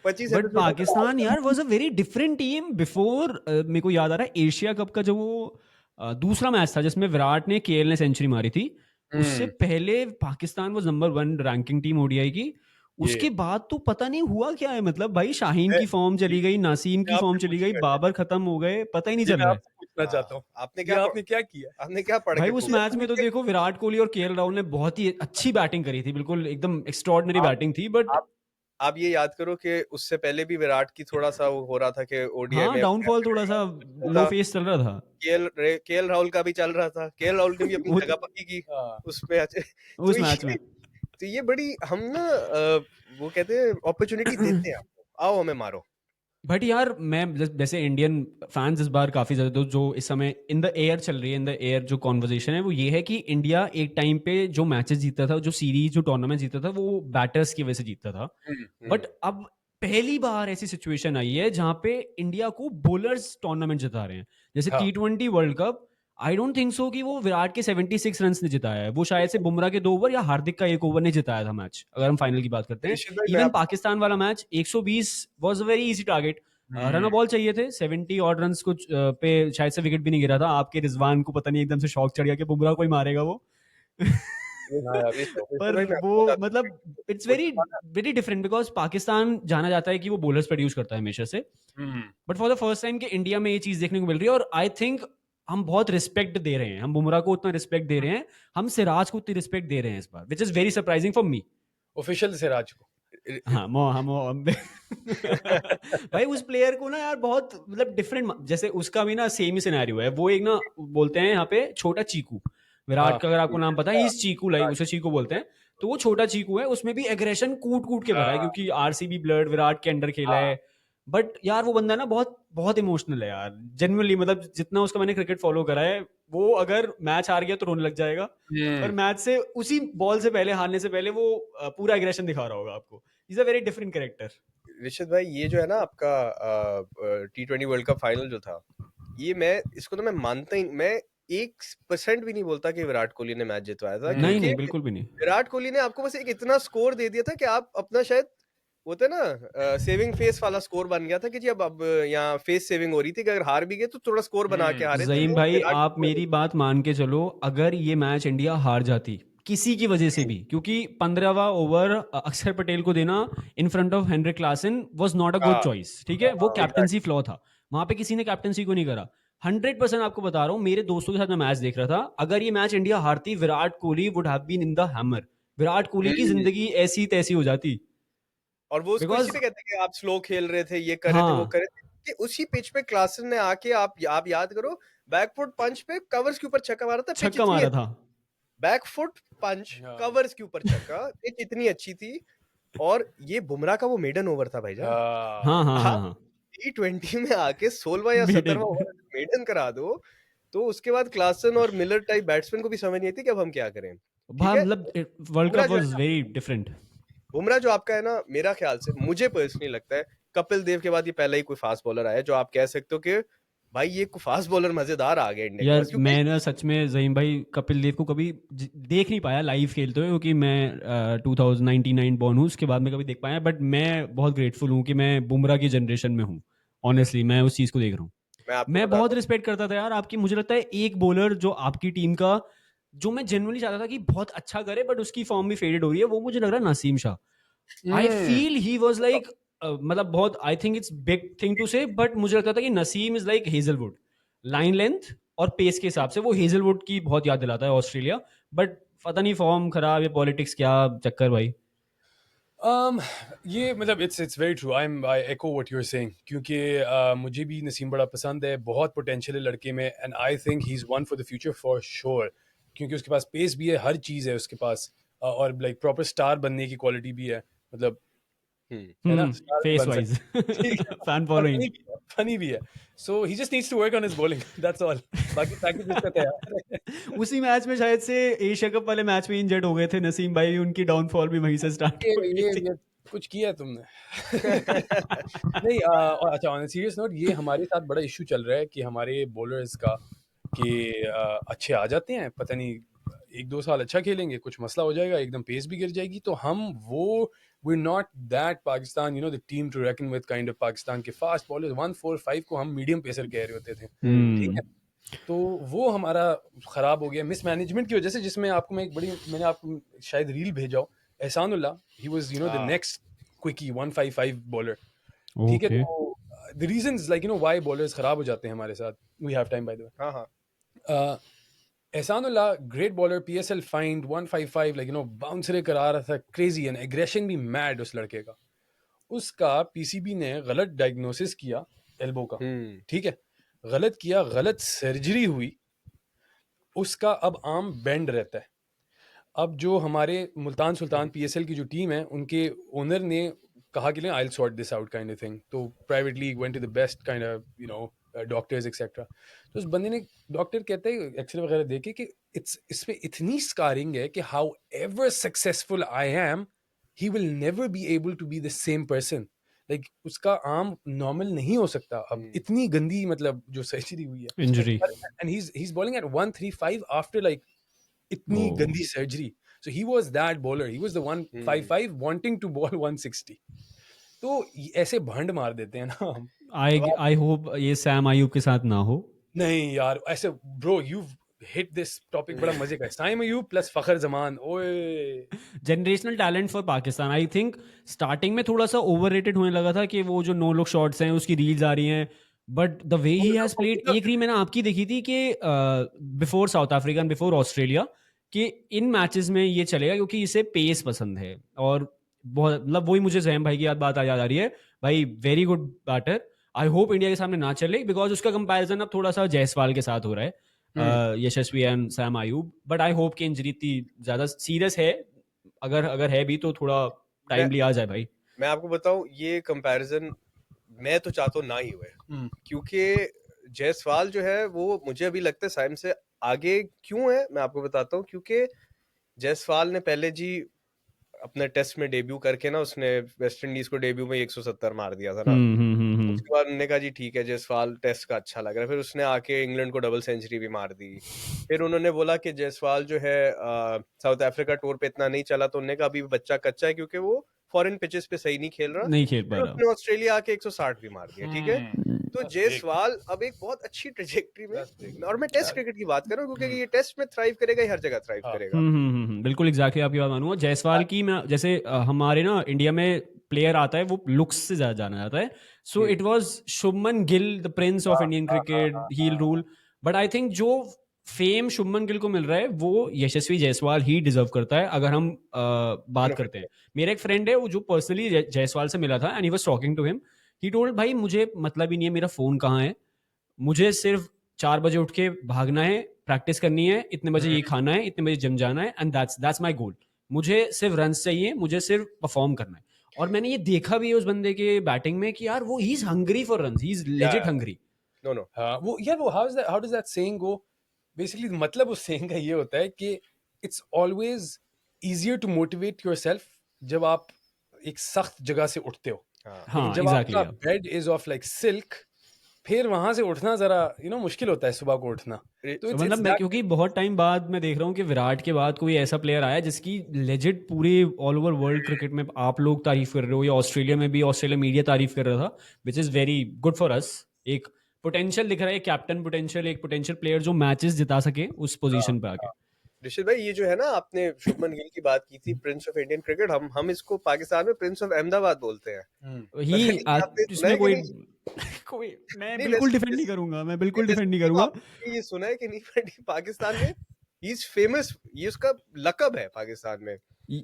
25 बट एपिसोड पाकिस्तान यार was a very different team before. मेरे को याद आ रहा है एशिया कप का जो वो दूसरा मैच था जिसमें विराट ने केएल ने सेंचुरी मारी थी, उससे पहले Pakistan was number 1 ranking team ODI की। उसके बाद तो पता नहीं हुआ क्या है, मतलब भाई शाहीन की फॉर्म चली गई, नासीम की फॉर्म चली गई, बाबर खत्म हो गए, पता ही नहीं ये चल मैं रहा है। आपसे पूछना चाहता हूँ, आपने ये आपने क्या किया? आपने क्या पढ़ भाई के उस मैच में तो देखो विराट कोहली और केएल राहुल ने बहुत ही अच्छी बैटिंग करी थी, बिल्कुल एकदम एक्स्ट्राऑर्डिनरी बैटिंग थी। बट आप ये याद करो कि उससे पहले भी विराट की थोड़ा सा वो हो रहा था कि ओडीआई हाँ में डाउनफॉल थोड़ा सा लो फेस चल रहा था केएल राहुल का भी चल रहा था, केएल राहुल ने भी अपनी वो जगह पक्की की हाँ, उस मैच तो उस मैच में। तो ये बड़ी हम ना वो कहते हैं अपॉर्चुनिटी देते हैं आपको, आओ हमें मारो। बट यार मैं जैसे इंडियन फैंस इस बार काफी ज्यादा, तो जो इस समय इन द एयर चल रही है, इन द एयर जो कॉन्वर्जेशन है वो ये है कि इंडिया एक टाइम पे जो मैचेस जीतता था, जो सीरीज जो टूर्नामेंट जीतता था, वो बैटर्स की वजह से जीतता था। बट अब पहली बार ऐसी सिचुएशन आई है जहां पे इंडिया को बॉलर्स टूर्नामेंट जिता रहे हैं। जैसे हाँ। T20 world cup, I don't think so कि वो विराट के 76 रन ने जिताया है, वो शायद से बुमराह के 2 ओवर या हार्दिक का 1 ओवर ने जिताया था मैच, अगर हम फाइनल की बात करते हैं। ऋषित भाई, मैं इवन आपको पाकिस्तान वाला match 120 was a very easy target, run ball चाहिए थे 70 ऑड रन कुछ पे, शायद से विकेट भी नहीं गिरा था। आपके रिजवान को पता नहीं एकदम से शौक चढ़ गया कि बुमराह कोई मारेगा वो। हाँ यार, ऋषित पर भाई, मैं वो आपको बताता हूँ मतलब it's very very different, because Pakistan जाना जाता है कि वो बॉलर्स प्रोड्यूस करता है हमेशा से। But for the first time कि इंडिया में ये चीज देखने को मिल रही है, और आई थिंक हम बहुत रिस्पेक्ट दे रहे हैं, हम बुमराह को उतना रिस्पेक्ट दे रहे हैं, हम सिराज को उतनी रिस्पेक्ट दे रहे हैं इस बार, which is very surprising for me. Official Siraj को। हाँ हम भाई उस प्लेयर को ना यार बहुत मतलब डिफरेंट, जैसे उसका भी ना सेम ही सिनेरियो है। वो एक ना बोलते हैं यहाँ पे छोटा चीकू, विराट हाँ का अगर आपको नाम पता है, इस चीकू लाइक उसे चीकू बोलते हैं। तो वो छोटा चीकू है, उसमें भी एग्रेशन कूट कूट के भरा है, क्योंकि आरसीबी ब्लड विराट के अंडर खेला है। बट यार वो बंदा ना बहुत बहुत इमोशनल है यार, जेन्युइनली, मतलब जितना उसका मैंने क्रिकेट फॉलो करा है, वो अगर मैच हार गया तो रोने लग जाएगा, पर मैच से उसी बॉल से पहले, हारने से पहले वो पूरा एग्रेशन दिखा रहा होगा आपको। Is a very different character. Rishit भाई, ये जो है ना आपका T20 वर्ल्ड कप फाइनल जो था, ये मैं इसको तो मैं मानता ही, मैं 1% भी नहीं बोलता कि विराट कोहली ने मैच जितवाया था, नहीं क्योंकि बिल्कुल भी नहीं। विराट कोहली ने आपको बस एक इतना स्कोर दे दिया था कि आप अपना शायद होता है ना सेविंग फेस वाला स्कोर बन गया था कि जी अब यहाँ फेस सेविंग हो रही थी कि अगर हार भी गए तो थोड़ा स्कोर बना के हारे। ज़हीम भाई आप मेरी बात मान के चलो, अगर ये मैच इंडिया हार जाती किसी की वजह से भी, क्योंकि 15वां ओवर अक्षर पटेल को देना in front of Heinrich Klaasen was not a good choice, ठीक है, वो कैप्टनसी फ्लॉ था, वहां पे किसी ने कैप्टनसी को नहीं करा। 100% आपको बता रहा हूँ, मेरे दोस्तों के साथ मैं मैच देख रहा था, अगर ये मैच इंडिया हारती, Virat Kohli would have been in the hammer, Virat Kohli की जिंदगी ऐसी तैसी हो जाती। और वो उसको इसी बिकॉज पे कहते हैं कि आप स्लो खेल रहे थे, ये कर रहे थे, वो हाँ कर रहे थे, कि उसी पिच पे क्लासन ने आके आप याद करो, बैकफुट पंच पे कवर्स के ऊपर छक्का मारा था, पिच छक्का इतनी मारा था। बैकफुट पंच कवर्स के ऊपर छक्का, पिच इतनी अच्छी थी। और ये बुमराह का वो मेडन ओवर था भाईजान। हाँ हाँ हाँ आप हाँ T20 में आके 16वां या मेडन 17वां ओवर मेडन करा दो, तो उसके बाद क्लासन और मिलर टाइप बैट्समैन को भी समझ नहीं आती कि अब हम क्या करें। ठीक हाँ, है, मतलब वर्ल्ड बुमराह कप जो है वाज ना, वेरी डिफरेंट। बुमराह जो आपका है ना, मेरा ख्याल से, मुझे पर्सनली लगता है कपिल देव के बाद ये पहला ही कोई फास्ट बॉलर आया जो आप कह सकते हो कि भाई ये फास्ट बॉलर मजेदार आ गया इंडिया के यार पास, क्योंकि मैं ना सच में ज़हीम भाई कपिल देव को कभी देख नहीं पाया लाइव खेलते हुए, क्योंकि मैं 2099 बॉर्न हूँ, उसके बाद मैं कभी देख पाया। बट मैं बहुत ग्रेटफुल हूँ कि मैं बुमराह की जनरेशन में हूँ, ऑनेस्टली मैं उस चीज़ को देख रहा हूँ। मैं आपको मैं बताता बहुत हूँ। रिस्पेक्ट करता था यार आपकी, मुझे लगता है एक बॉलर जो आपकी टीम का जो मैं जेन्युइनली चाहता था कि बहुत अच्छा करे बट उसकी फॉर्म भी फेडेड हो रही है, वो मुझे लग रहा है Naseem Shah. I feel he was like, मतलब बहुत, I think it's big thing to say, but मुझे लगता था कि Naseem is like Hazlewood, line length और पेस के हिसाब से वो हेजलवुड की बहुत याद दिलाता है ऑस्ट्रेलिया। बट पता नहीं फॉर्म खराब या पॉलिटिक्स क्या चक्कर भाई। um ये मतलब it's very true, I echo what you are saying, क्योंकि मुझे भी नसीम बड़ा पसंद है, बहुत पोटेंशियल है लड़के में, and I think he is one for the future for sure, क्योंकि उसके पास पेस भी है, हर चीज़ है उसके पास, और लाइक प्रॉपर स्टार बनने की क्वालिटी भी है, मतलब है ना, स्टार भी फेस बन वाइज सकता है। ठीक है, फैन और फॉलोइंग। फनी भी है, so he just needs to work on his bowling, that's all, बाकी पैकेज उसका तैयार है। उसी मैच में शायद से एशिया कप वाले मैच में इंजर्ड हो गए थे नसीम भाई, उनकी डाउनफॉल भी वहीं से स्टार्ट ये हो गई ये थी। ये कुछ किया है तुमने। नहीं, और अच्छा, ऑन सीरियस नोट, ये हमारे साथ बड़ा इशू चल रहा है कि हमारे बॉलर्स का, कि अच्छे आ जाते हैं, पता नहीं 1-2 साल अच्छा खेलेंगे, कुछ मसला हो जाएगा, एकदम पेस भी गिर जाएगी, तो हम वो we're not that Pakistan, you know, the team to reckon with kind of Pakistan के फास्ट बॉलर्स 145 को हम मीडियम पेसर कह रहे होते थे, ठीक है, तो वो हमारा खराब हो गया मिसमैनेजमेंट की वजह से, जिसमें आपको मैं एक बड़ी, मैंने आपको शायद रील भेजा हो, Ehsanullah, he was you know the next quickie 155 bowler, ठीक है, ओके। तो the reasons like you know why bowlers खराब हो जाते हैं हमारे साथ, we have time by the हाँ हाँ way, Ehsanullah great bowler, PSL find 155, like you know बाउंसरे करा रहा था, क्रेजी, एंड एग्रेशन भी मैड उस लड़के का, उसका पीसीबी ने गलत डायग्नोसिस किया एल्बो का, ठीक है, गलत किया, गलत सर्जरी हुई, उसका अब आर्म बेंड रहता है। अब जो हमारे मुल्तान सुल्तान पीएसएल की जो टीम है, उनके ओनर ने कहा कि I will sort this out kind of thing, तो privately went to the best kind of you know doctors etcetera, तो उस बंदे ने, डॉक्टर कहते हैं एक्सरे वगैरह देखे कि इस पे इतनी स्कारिंग है कि however successful I am, he will never be able to be the same person, like उसका आर्म नॉर्मल नहीं हो सकता अब, इतनी गंदी मतलब जो सर्जरी हुई है, injury. And he is bowling at 135 after like इतनी गंदी surgery, so he was that bowler, he was the 155 wanting to ball 160, तो ऐसे भंड मार देते हैं ना हम। आई होप ये सैम आयूब के साथ ना हो। नहीं यार, ऐसे bro, you hit this topic, बड़ा मजे का है, साइम अयूब प्लस फखर जमान, ओए generational talent for Pakistan. I think starting में थोड़ा सा ओवररेटेड होने लगा था कि वो जो नो लुक शॉट्स हैं उसकी रील्स आ रही हैं, but the way he has played, एक रील मैंने आपकी देखी थी कि before south Africa and before Australia, कि इन मैचेस में ये चलेगा क्योंकि इसे पेस पसंद है, और बहुत मतलब वही मुझे जैम भाई की बात याद आ रही है भाई, very good batter. I hope India के सामने ना चले, बिकॉज उसका कंपैरिजन अब थोड़ा सा जायसवाल के साथ हो रहा है, Yashasvi and Saim Ayub, but I hope कि इंजरी इतनी ज्यादा सीरियस है, अगर है भी तो थोड़ा टाइमली आ जाए भाई। मैं आपको बताऊं, ये कंपैरिजन मैं तो चाहता हूँ ना ही हुए, क्योंकि जायसवाल जो है वो मुझे अभी लगता है साइम से आगे क्यों है, मैं आपको बताता हूँ। क्योंकि जायसवाल ने पहले जी अपने टेस्ट में डेब्यू करके ना, उसने वेस्ट इंडीज को डेब्यू में 170 मार दिया था ना, उसके बाद उन्होंने कहा जी ठीक है जायसवाल टेस्ट का अच्छा लग रहा है, फिर उसने आके इंग्लैंड को डबल सेंचुरी भी मार दी। फिर उन्होंने बोला कि जायसवाल जो है साउथ अफ्रीका टूर पे इतना नहीं चला, तो उन्होंने कहा अभी बच्चा कच्चा है क्योंकि वो फॉरेन पिचेस पे सही नहीं खेल रहा, नहीं खेल पा फिर रहा। उसने ऑस्ट्रेलिया आके 160 भी मार दिया, ठीक है। तो जायसवाल अब एक बहुत अच्छी ट्रेजेक्टरी में, और मैं टेस्ट क्रिकेट की बात कर रहा हूँ क्योंकि ये टेस्ट में थ्राइव करेगा, ये हर जगह थ्राइव करेगा। बिल्कुल एग्जैक्टली आपकी बात मानूंगा। जायसवाल की मैं जैसे हमारे ना इंडिया में प्लेयर आता है वो लुक्स से ज्यादा जाना जाता है, so it was Shubman Gill the prince of Indian cricket, he'll rule, but I think जो फेम शुभमन गिल को मिल रहा है वो यशस्वी जायसवाल ही डिजर्व करता है, अगर हम बात करते हैं। मेरा एक फ्रेंड है वो जो पर्सनली जायसवाल से मिला था, and he was talking to him, he told भाई मुझे मतलब ही नहीं है मेरा फोन कहाँ है, मुझे सिर्फ 4 बजे उठ के भागना है, प्रैक्टिस करनी है, इतने बजे ये खाना है, इतने बजे जिम जाना है, एंड दैट्स माय गोल। मुझे सिर्फ रन्स चाहिए, मुझे सिर्फ परफॉर्म करना है। और मैंने ये देखा भी है उस बंदे के बैटिंग में कि यार वो he is hungry for runs, he is legit hungry. No वो यार, वो how does that saying go, basically मतलब उस सेइंग का ये होता है कि it's always easier to motivate yourself जब आप एक सख्त जगह से उठते हो, लेकिन जब एग्जैक्टली आपका bed is of like silk, फिर वहां से उठना जरा मुश्किल होता है सुबह को उठना, तो मतलब it's मैं that क्योंकि बहुत टाइम बाद मैं देख रहा हूँ कि विराट के बाद कोई ऐसा प्लेयर आया जिसकी लेजिट पूरे ऑल ओवर वर्ल्ड क्रिकेट में आप लोग तारीफ कर रहे हो, या ऑस्ट्रेलिया में भी ऑस्ट्रेलिया मीडिया तारीफ कर रहा था, विच is very good for us. एक पोटेंशियल दिख रहा है, कैप्टन पोटेंशियल, एक पोटेंशियल प्लेयर जो मैचेस जिता सके उस पोजीशन पे आके। ऋषित भाई ये जो है ना आपने शुभमन गिल की बात की थी प्रिंस ऑफ इंडियन क्रिकेट, हम इसको पाकिस्तान में प्रिंस ऑफ अहमदाबाद बोलते हैं। पता ही नहीं आपने सुना इसमें है कि कोई नहीं? कोई मैं नहीं बिल्कुल डिफेंड नहीं करूंगा, मैं बिल्कुल डिफेंड नहीं करूंगा। आपने ये सुना है कि नहीं बट पाकिस्तान में ही इज फेमस, ये उसका लकब है पाकिस्तान में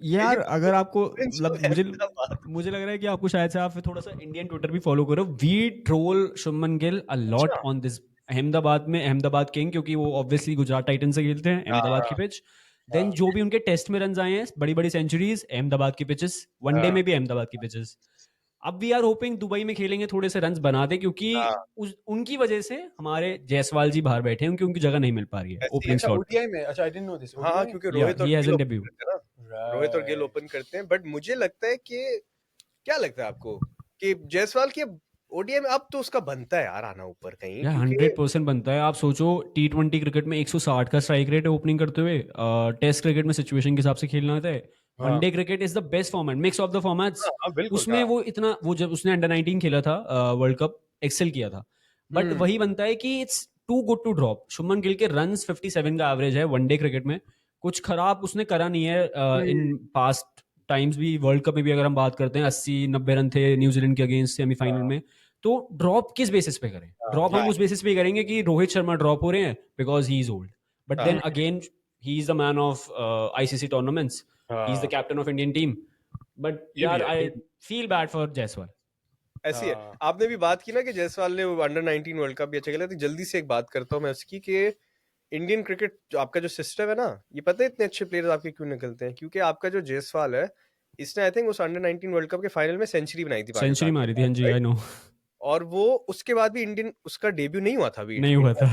यार अगर आपको प्रिंस मतलब ऑफ अहमदाबाद। मुझे लग रहा है कि आपको शायद से आप थोड़ा सा इंडियन ट्विटर भी फॉलो करो। We troll Shubman Gill a lot on this Ahmedabad में, अहमदाबाद किंग, क्योंकि वो ऑब्वियसली गुजरात टाइटन से खेलते हैं, अहमदाबाद की पिच। देन जो भी उनके टेस्ट में रन आए हैं, बड़ी बड़ी सेंचुरीज, अहमदाबाद की पिचेस, वनडे में भी अहमदाबाद की पिचेस। अब वी आर होपिंग दुबई में खेलेंगे, थोड़े से रन बना दे, क्योंकि उनकी वजह से हमारे जायसवाल जी बाहर बैठे हैं, क्योंकि उनकी जगह नहीं मिल पा रही है ओपनिंग अच्छा स्लॉट। ओडीआई में, अच्छा आई डिडंट नो दिस। हाँ क्योंकि रोहित और he has Gill an open debut. करते हैं ना, रोहित और गिल ओपन करते हैं। बट मुझे लगता है कि क्या लगता है आपको कि जायसवाल के ओडीआई में अब तो उसका बनता है यार आना ऊपर कहीं, यार क्योंकि 100% बनता है। आप सोचो T20 क्रिकेट में 160 का स्ट्राइक रेट है ओपनिंग करते हुए, टेस्ट क्रिकेट में सिचुएशन के हिसाब से खेलना होता है, one day cricket is the best format, mix of the formats. बिल्कुल उसमें वो इतना, वो जब उसने अंडर 19 खेला था, वर्ल्ड कप एक्सेल किया था। बट वही बनता है कि it's too good to drop. Shubman Gill के रन्स 57 का एवरेज है वनडे क्रिकेट में, कुछ खराब उसने करा नहीं है। इन पास्ट टाइम्स भी, वर्ल्ड कप में भी अगर हम बात करते हैं, 80-90 रन थे न्यूजीलैंड के अगेंस्ट सेमीफाइनल में। तो ड्रॉप किस बेसिस पे करें? ड्रॉप हम उस बेसिस पे करेंगे कि रोहित शर्मा ड्रॉप हो रहे हैं because he is old, but then again he is the man of ICC tournaments, he is the captain of Indian team. But यार I feel bad for Jaiswal. ऐसी है। आपने भी बात की ना कि जायसवाल ने अंडर 19 वर्ल्ड कप भी अच्छा खेला, तो जल्दी से एक बात करता हूँ मैं उसकी कि इंडियन क्रिकेट जो आपका जो सिस्टम है ना, ये पता है इतने अच्छे प्लेयर्स आपके क्यों निकलते हैं? क्योंकि आपका जो जायसवाल है, इसने आई थिंक उस अंडर 19 वर्ल्ड कप के फाइनल में सेंचुरी बनाई थी, सेंचुरी मारी थी, हाँ जी, आई नो। और वो उसके बाद भी इंडियन उसका डेब्यू नहीं हुआ था, नहीं हुआ था।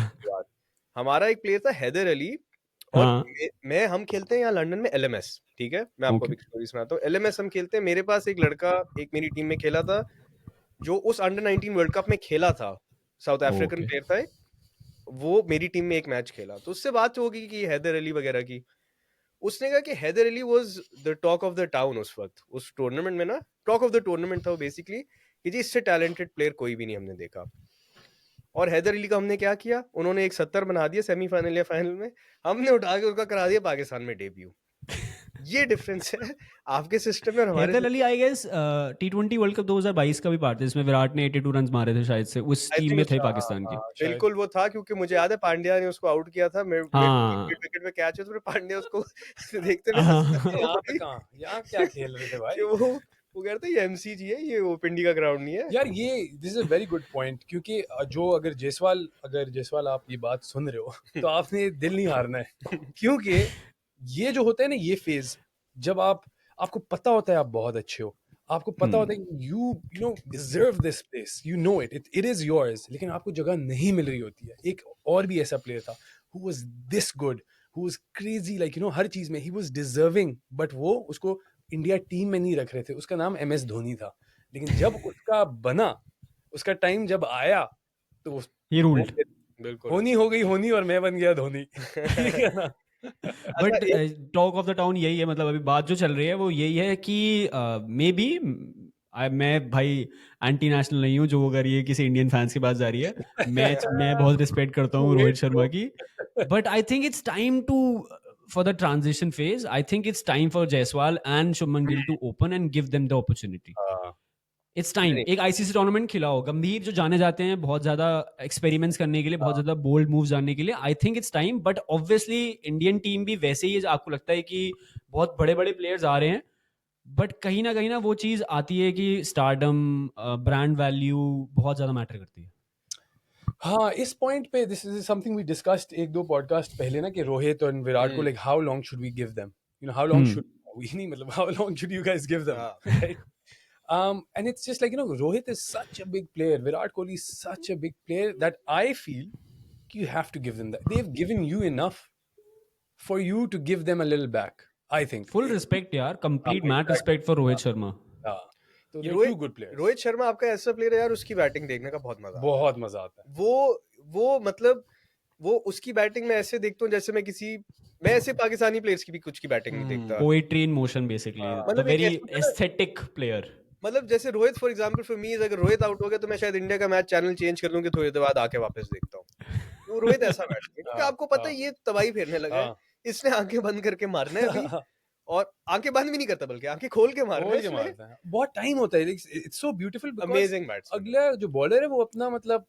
हमारा एक प्लेयर था हैदर अली, और मैं हम खेलते हैं यहाँ लंदन में LMS, ठीक है, मैं आपको एक स्टोरी सुनाता हूँ। LMS हम खेलते हैं, मेरे पास एक लड़का एक मेरी टीम में खेला था जो उस अंडर 19 वर्ल्ड कप में खेला था, साउथ अफ्रीकन प्लेयर था, वो मेरी टीम में एक मैच खेला। तो उससे बात होगी कि हैदर अली वगैरह की, उसने कहा कि Haider Ali was the talk of the town उस वक्त, उस टूर्नामेंट में ना, टॉक ऑफ द टूर्नामेंट था वो बेसिकली, कि जी इससे टैलेंटेड प्लेयर कोई भी नहीं हमने देखा। और हैदर अली का हमने क्या किया, उन्होंने एक 70 बना दिया सेमीफाइनल या फाइनल में, हमने उठा के उसका करा दिया पाकिस्तान में डेब्यू। ये डिफरेंस है आपके सिस्टम में और हमारे। Haider Ali I guess T20 world cup 2022 का भी पार्ट है, जिसमें विराट ने 82 रन मारे थे शायद से, उस टीम में थे पाकिस्तान की। बिल्कुल वो था, क्योंकि मुझे याद है पांड्या ने उसको आउट किया था, विकेट पे कैच है, तो पांड्या उसको देखते हुए यहाँ क्या खेल रहे थे भाई? वो कहते हैं ये MCG है, ये वो पिंडी का ग्राउंड नहीं है यार। ये this is a very good point, क्योंकि जो अगर जायसवाल आप ये बात सुन रहे हो तो आपने दिल नहीं हारना है, क्योंकि ये जो होता है ना, ये फेज जब आपको पता होता है आप बहुत अच्छे हो, आपको पता होता है you know deserve this place, you know it is yours, लेकिन आपको जगह नहीं मिल रही होती है। एक और भी ऐसा प्लेयर था who was this good, who was crazy, like you know हर चीज में ही वाज डिजर्विंग, बट वो उसको इंडिया टीम में नहीं रख रहे थे। उसका नाम MS धोनी था, लेकिन जब उसका बना, उसका टाइम जब आया, तो ही रूल्ड। बिल्कुल होनी हो गई होनी, और मैं बन गया धोनी। ठीक है ना? But talk of the town यही है, मतलब अभी बात जो चल रही है वो यही है कि मे बी मैं भाई एंटी नेशनल नहीं हूँ, जो अगर ये किसी इंडियन फैंस के पास जा रही है, मैं बहुत रिस्पेक्ट करता हूँ रोहित शर्मा की, but I think it's time to for the transition phase. I think it's time for Jaiswal and Shubman Gill to open and give them the opportunity. It's time. एक ICC टूर्नामेंट खिलाओ, गंभीर जो जाने जाते हैं बहुत ज्यादा एक्सपेरिमेंट्स करने के लिए, बहुत ज्यादा बोल्ड मूव्स जानने के लिए, आई think it's time. But obviously Indian team भी वैसे ही, आपको लगता है कि बहुत बड़े बड़े प्लेयर्स आ रहे हैं, बट कहीं ना वो चीज आती है कि स्टारडम, ब्रांड वैल्यू बहुत ज्यादा मैटर करती है। हाँ, इस पॉइंट पे this is something we discussed 1-2 podcast पहले ना, कि रोहित और विराट को like how long should we give them, you know how long should we, नहीं मतलब how long should you guys give them, right? And it's just like, you know, Rohit is such a big player, Virat Kohli is such a big player that I feel you have to give them that. They've given you enough for you to give them a little back, I think. Full respect यार, complete mad respect for Rohit Sharma. तो two good players. Rohit Sharma आपका ऐसा player है यार, उसकी batting देखने का बहुत मजा आता है। वो मतलब वो उसकी बैटिंग में ऐसे देखता हूँ जैसे मैं ऐसे पाकिस्तानी प्लेयर्स की भी कुछ की बैटिंग नहीं देखता। Poetry in motion basically, the very aesthetic player. मतलब जैसे Rohit for example for me, अगर रोहित आउट हो गया तो मैं शायद इंडिया का मैच चैनल चेंज कर दूं कि थोड़ी देर बाद आके वापस देखता हूँ। वो रोहित ऐसा बैट्समैन, क्योंकि आपको पता है ये तबाही फेरने लगा है, इसने आंखें बंद करके मारना है अभी, और आंखें बंद भी नहीं करता बल्कि आंखें खोल के मारना है खोल के इसने। मारता है, बहुत टाइम होता है, it's so beautiful because amazing batsman. अगला जो बॉलर है वो अपना मतलब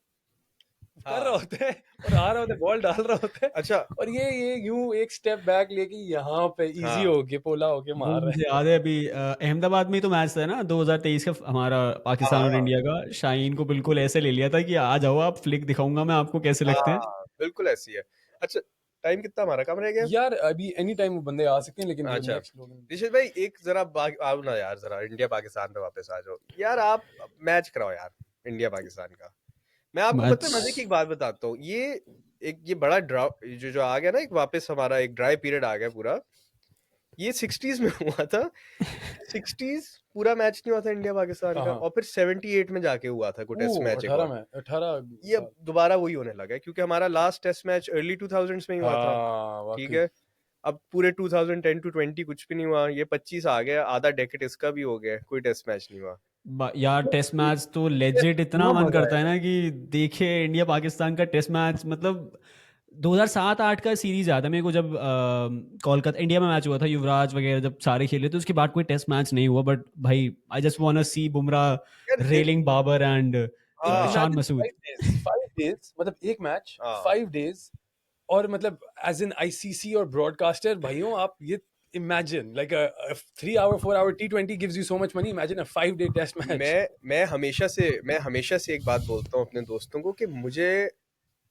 कर रहा हाँ होता है और आ रहा होता है, बॉल डाल रहा होता है, अच्छा और ये यूं एक स्टेप बैक लेके यहाँ पे इजी हाँ होके पोला होके वो मार रहा मुझे है। याद है अभी अहमदाबाद में ही तो मैच था ना 2023 का हमारा पाकिस्तान और हाँ इंडिया का। शाहीन को बिल्कुल ऐसे ले लिया था कि आ जाओ आप, फ्लिक दिखाऊंगा मैं आपको कैसे लगते हैं। हाँ बिल्कुल ऐसी है। अच्छा टाइम कितना हमारा कम रह गया? यार अभी एनी टाइम वो बंदे आ सकते हैं, लेकिन जो अच्छा नेक्स्ट लोग ऋषित भाई एक जरा आओ ना यार, जरा इंडिया पाकिस्तान पे वापस आ जाओ यार, आप मैच कराओ यार इंडिया पाकिस्तान का। मैं आपको मैच पता है मजे की एक बात बताता हूँ, ये बड़ा ड्रा जो आ गया ना, एक वापस हमारा एक ड्राई पीरियड आ गया पूरा, ये 60s में हुआ था। 60s पूरा मैच नहीं हुआ था इंडिया पाकिस्तान का, हाँ और फिर 78 में जाके हुआ था कोई टेस्ट मैच एक 18 और। में 18 ये साल। अब दोबारा वही होने लगा है क्योंकि हमारा last test match early 2000s में ही हुआ था, हाँ ठीक वाकई। है। अब पूरे 2010 to 20 कुछ भी नहीं हुआ, ये 25 आ गया, आधा डेकेड इसका भी हो गया, कोई टेस्ट मैच नहीं हुआ। यार टेस्ट मैच तो लेजिट इतना मन करता है ना कि देखे इंडिया पाकिस्तान का टेस्ट मैच। मतलब 2007-8 का सीरीज याद है मेरे को, जब कोलकाता इंडिया में मैच हुआ था, युवराज वगैरह जब सारे खेले, तो उसके बाद कोई टेस्ट मैच नहीं हुआ। बट भाई आई जस्ट वांट टू सी बुमराह यार railing Babar and Shan Masood. 5 days मतलब एक मैच हाँ 5 days, और मतलब एज इन आईसीसी और ब्रॉडकास्टर भाइयों, आप ये imagine like a 3 hour 4 hour T20 gives you so much money, imagine a 5 day test match. मैं हमेशा से एक बात बोलता हूँ अपने दोस्तों को कि मुझे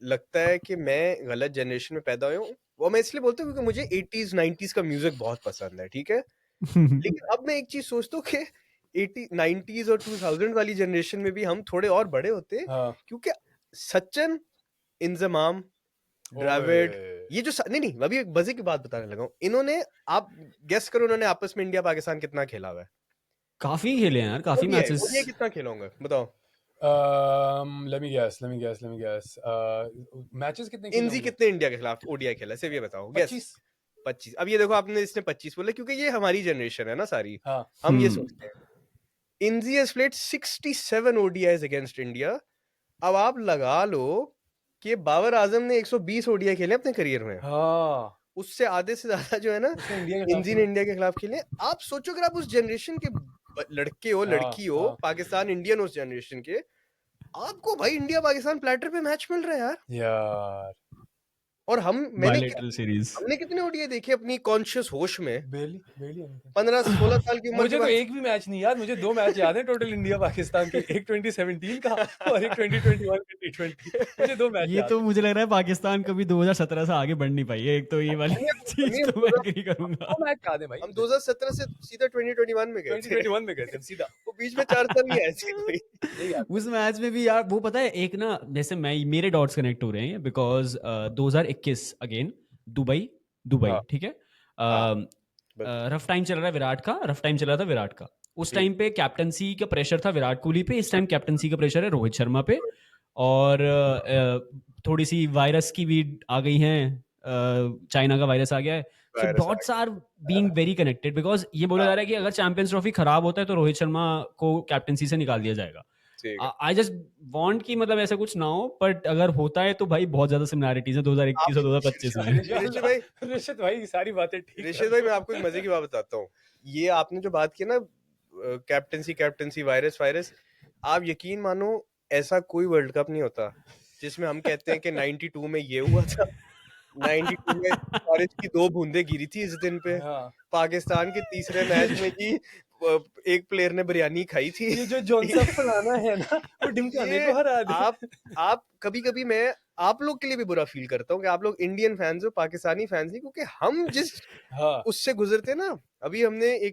लगता है कि मैं गलत जनरेशन में पैदा हुआ हूँ। वो मैं इसलिए बोलता हूँ क्योंकि मुझे 80s 90s का म्यूजिक बहुत पसंद है, ठीक है। लेकिन अब मैं एक चीज सोचता हूँ कि 90s और 2000 वाली जनरेशन में भी हम थोड़े और बड़े होते, हाँ क्योंकि सचिन, इंजमाम, द्रविड़, ये जो नहीं नहीं अभी एक मजे की बात बताने लगा हूँ, इन्होंने, आप गेस करो उन्होंने आपस में इंडिया पाकिस्तान कितना खेला हुआ है? काफी खेले हैं यार, काफी मैचेस। ओडीआई कितना खेला होंगे बताओ? let me guess मैचेस कितने खेले इनजी होंगे? कितने इंडिया के खिलाफ ओडीआई खेला सिर्फ ये बताओ, गेस। 25। 25। अब ये देखो आपने इसने 25 बोला क्योंकि ये हमारी जनरेशन है ना सारी, हाँ हम ये सोचते हैं। इनजी has played 67 ODIs against India. अब आप लगा लो कि बाबर आजम ने 120 ओडीआई खेले अपने करियर में, हाँ उससे आधे से ज्यादा जो है ना उसने इंडिया के इनजी ने इंडिया के खिलाफ खेले। आप सोचो अगर आप उस जनरेशन के लड़के हो, लड़की हो, हाँ। पाकिस्तान इंडियन उस जनरेशन के, आपको भाई इंडिया पाकिस्तान प्लेटर पे मैच मिल रहा है यार। यार और बायलैटरल सीरीज। हमने कितने ओडीआई देखे अपनी कॉन्शियस होश में? बेली 15-16 साल की उम्र मुझे के तो बाद। एक भी मैच नहीं याद, मुझे 2 मैच याद है टोटल इंडिया पाकिस्तान के, एक 2017 का और एक 2021 का T20, मुझे 2 मैच ये याद तो मुझे लग रहा है पाकिस्तान कभी 2017 से आगे बढ़ नहीं पाई है, एक तो ये वाली चीज तो मैं एग्री करूंगा। 2 मैच याद है भाई, हम 2017 से सीधा 2021 में गए थे। 2021 में गए थे हम सीधा। वो बीच में 4 साल नहीं आए थे कोई। यही याद उस मैच में भी यार वो पता है एक ना, जैसे मैं मेरे डॉट्स कनेक्ट हो रहे हैं बिकॉज 2021 अगेन दुबई हाँ ठीक है। हाँ, रफ टाइम चल रहा है विराट का, रफ टाइम चल रहा था विराट का। उस टाइम पे कैप्टनसी का प्रेशर था विराट कोहली पे, इस टाइम कैप्टनसी का प्रेशर है रोहित शर्मा पे। और थोड़ी सी वायरस की भी आ गई हैं, चाइना का वायरस आ गया है। सो वायरस आ dots are being very connected because ये बोला जा रहा है कि अगर चैंपियंस ट्रॉफी खराब होता है तो रोहित शर्मा को कैप्टनसी से निकाल दिया जाएगा। ठीक है। आई जस्ट वांट कि मतलब ऐसा कुछ ना हो, बट अगर होता है तो भाई बहुत ज्यादा सिमिलैरिटीज है 2021 और 2025 में। ऋषित भाई सारी बातें ठीक ऋषित भाई मैं आपको एक मजे की बात बताता हूँ। ये आपने जो बात की ना कैप्टनसी वायरस, आप यकीन मानो ऐसा कोई वर्ल्ड कप नहीं होता जिसमें हम कहते हैं कि 92 में ये हुआ था, 92 में बारिश की 2 बूंदें गिरी थी इस दिन पे, पाकिस्तान के तीसरे मैच में जी एक प्लेयर ने बिरयानी खाई थी। ये जो जॉनसन फलाना है ना, वो ढिमकाने को हरा दे। आप कभी मैं आप लोग के लिए भी बुरा फील करता हूँ कि आप लोग इंडियन फैंस हो, पाकिस्तानी फैंस नहीं, क्योंकि हम जिस उससे गुजरते ना। अभी हमने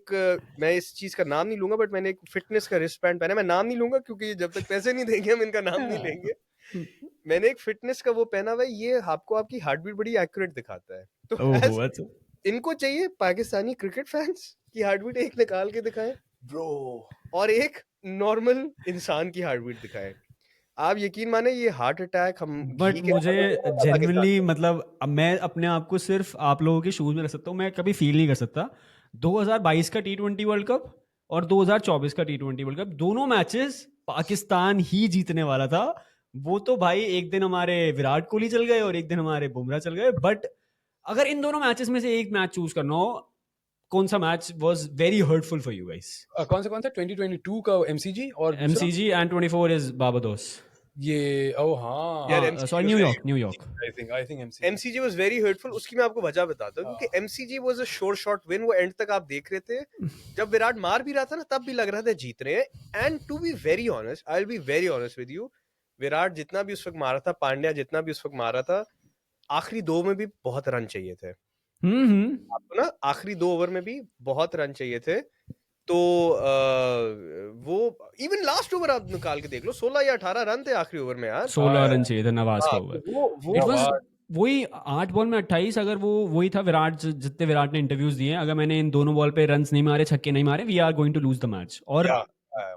मैं इस चीज का नाम नहीं लूंगा, बट मैंने एक फिटनेस का रिस्ट बैंड पहना। मैं नाम नहीं लूंगा क्योंकि जब तक पैसे नहीं देंगे हम इनका नाम नहीं लेंगे। मैंने एक फिटनेस का वो पहना हुआ है, ये आपको आपकी हार्ट बीट बड़ी एक्यूरेट दिखाता है। तो इनको चाहिए पाकिस्तानी क्रिकेट फैंस की हार्ट बीट एक निकाल के दिखाएं ब्रो, और एक नॉर्मल इंसान की हार्ट बीट दिखाएं। आप यकीन माने ये हार्ट अटैक हम, बट मुझे जेन्युइनली मतलब मैं अपने आप को सिर्फ आप लोगों के शूज में रख सकता हूँ, मैं कभी फील नहीं कर सकता 2022 का T20 वर्ल्ड कप और 2024 का T20 वर्ल्ड कप, दोनों मैचेस पाकिस्तान ही जीतने वाला था। वो तो भाई एक दिन हमारे विराट कोहली चल गए और एक दिन हमारे बुमराह चल गए, बट अगर इन दोनों मैचेस में से एक मैच चूज करना हो, कौन सा match was very hurtful for you guys? कौन सा 2022 का एमसीजी और दूसरा एमसीजी एंड 24 इज बाबादोस. ये हाँ यार हाँ, sorry, MCG New York. I think MCG MCG was very hurtful. उसकी मैं आपको वजह बताता हूँ क्योंकि MCG was a sure shot win. वो एंड तक आप देख रहे थे, जब विराट मार भी रहा था ना तब भी लग रहा था जीत रहे हैं. And to be very honest, I will be very honest with you, Virat जितना भी उस वक्त मारा था, पांड्या जितना भी उस वक्त मारा था, आखिरी 2 में भी बहुत रन चाहिए थे आपको ना. आखिरी 2 ओवर में भी बहुत रन चाहिए थे. तो वो इवन लास्ट ओवर आप निकाल के देख लो, 16 या 18 रन थे आखिरी ओवर में यार. 16 रन चाहिए थे नवाज का हाँ, ओवर. वो इट वाज वही 8 बॉल में 28. अगर वो वही था विराट, जितने विराट ने इंटरव्यूज दिए, अगर मैंने इन दोनों बॉल पे रन्स नहीं मारे, छक्के नहीं मारे, we are going to lose the match. और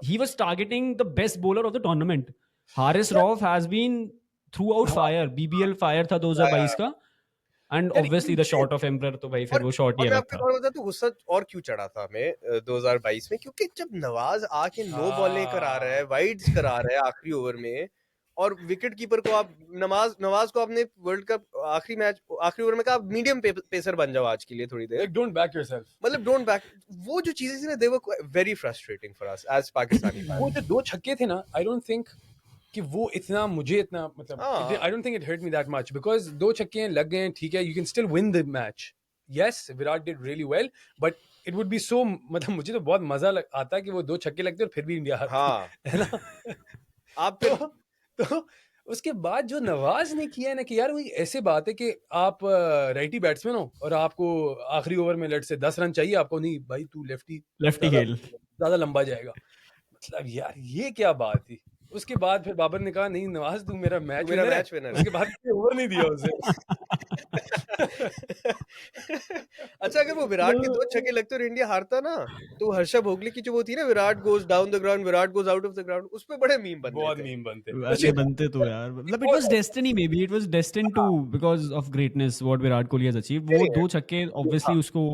he was targeting the best bowler of the tournament. Haris Rauf has been through out fire. BBL fire था 2022 का. And obviously the shot of emperor, तो भाई फिर वो शॉट ही मैं अलग आपको था. और बताता हूँ गुस्सा और क्यों चढ़ा था हमें 2022 में, क्योंकि जब नवाज आके नो बॉलिंग करा रहा है, वाइड्स करा रहा है आखिरी ओवर में, और विकेट कीपर को आप नवाज को आपने वर्ल्ड कप आखिरी मैच आखिरी ओवर में कहा मीडियम पेसर बन जाओ आज के लिए थोड़ी देर, डोंट बैक योरसेल्फ. मतलब डोंट बैक. वो जो चीजें थी ना, they were very frustrating for us as Pakistani. वो जो 2 छक्के थे ना, आई डोंट थिंक कि वो इतना मुझे इतना मतलब I don't think it hurt me that much, because 2 छक्के लग गए, ठीक है, you can still win the match. Yes, Virat did really well, but it would be so, मतलब मुझे तो बहुत मजा आता कि वो 2 छक्के लगते और फिर भी इंडिया हारती, है ना. आप तो उसके बाद जो नवाज ने किया है ना, कि यार वही ऐसे बात है कि आप राइटी बैट्समैन हो और आपको आखिरी ओवर में लेट से 10 रन चाहिए, आपको नहीं भाई, तू लेफ्टी खेल, ज्यादा लंबा जाएगा. मतलब यार ये क्या बात थी. उसके बाद फिर बाबर ने कहा नहीं नवाज, तू मेरा मैच विनर है. उसके बाद ओवर नहीं दिया उसे. अच्छा, अगर वो विराट के 2 छक्के लगते और इंडिया हारता ना, तो हर्षा भोगले की जो वो थी ना, Virat goes down the ground, Virat goes out of the ground, उस पे बड़े मीम बनते, बहुत मीम बनते. ऐसे बनते तो यार, मतलब it was destiny, maybe it was destined to, because of greatness what Virat Kohli has achieved. वो 2 छक्के ऑब्वियसली उसको,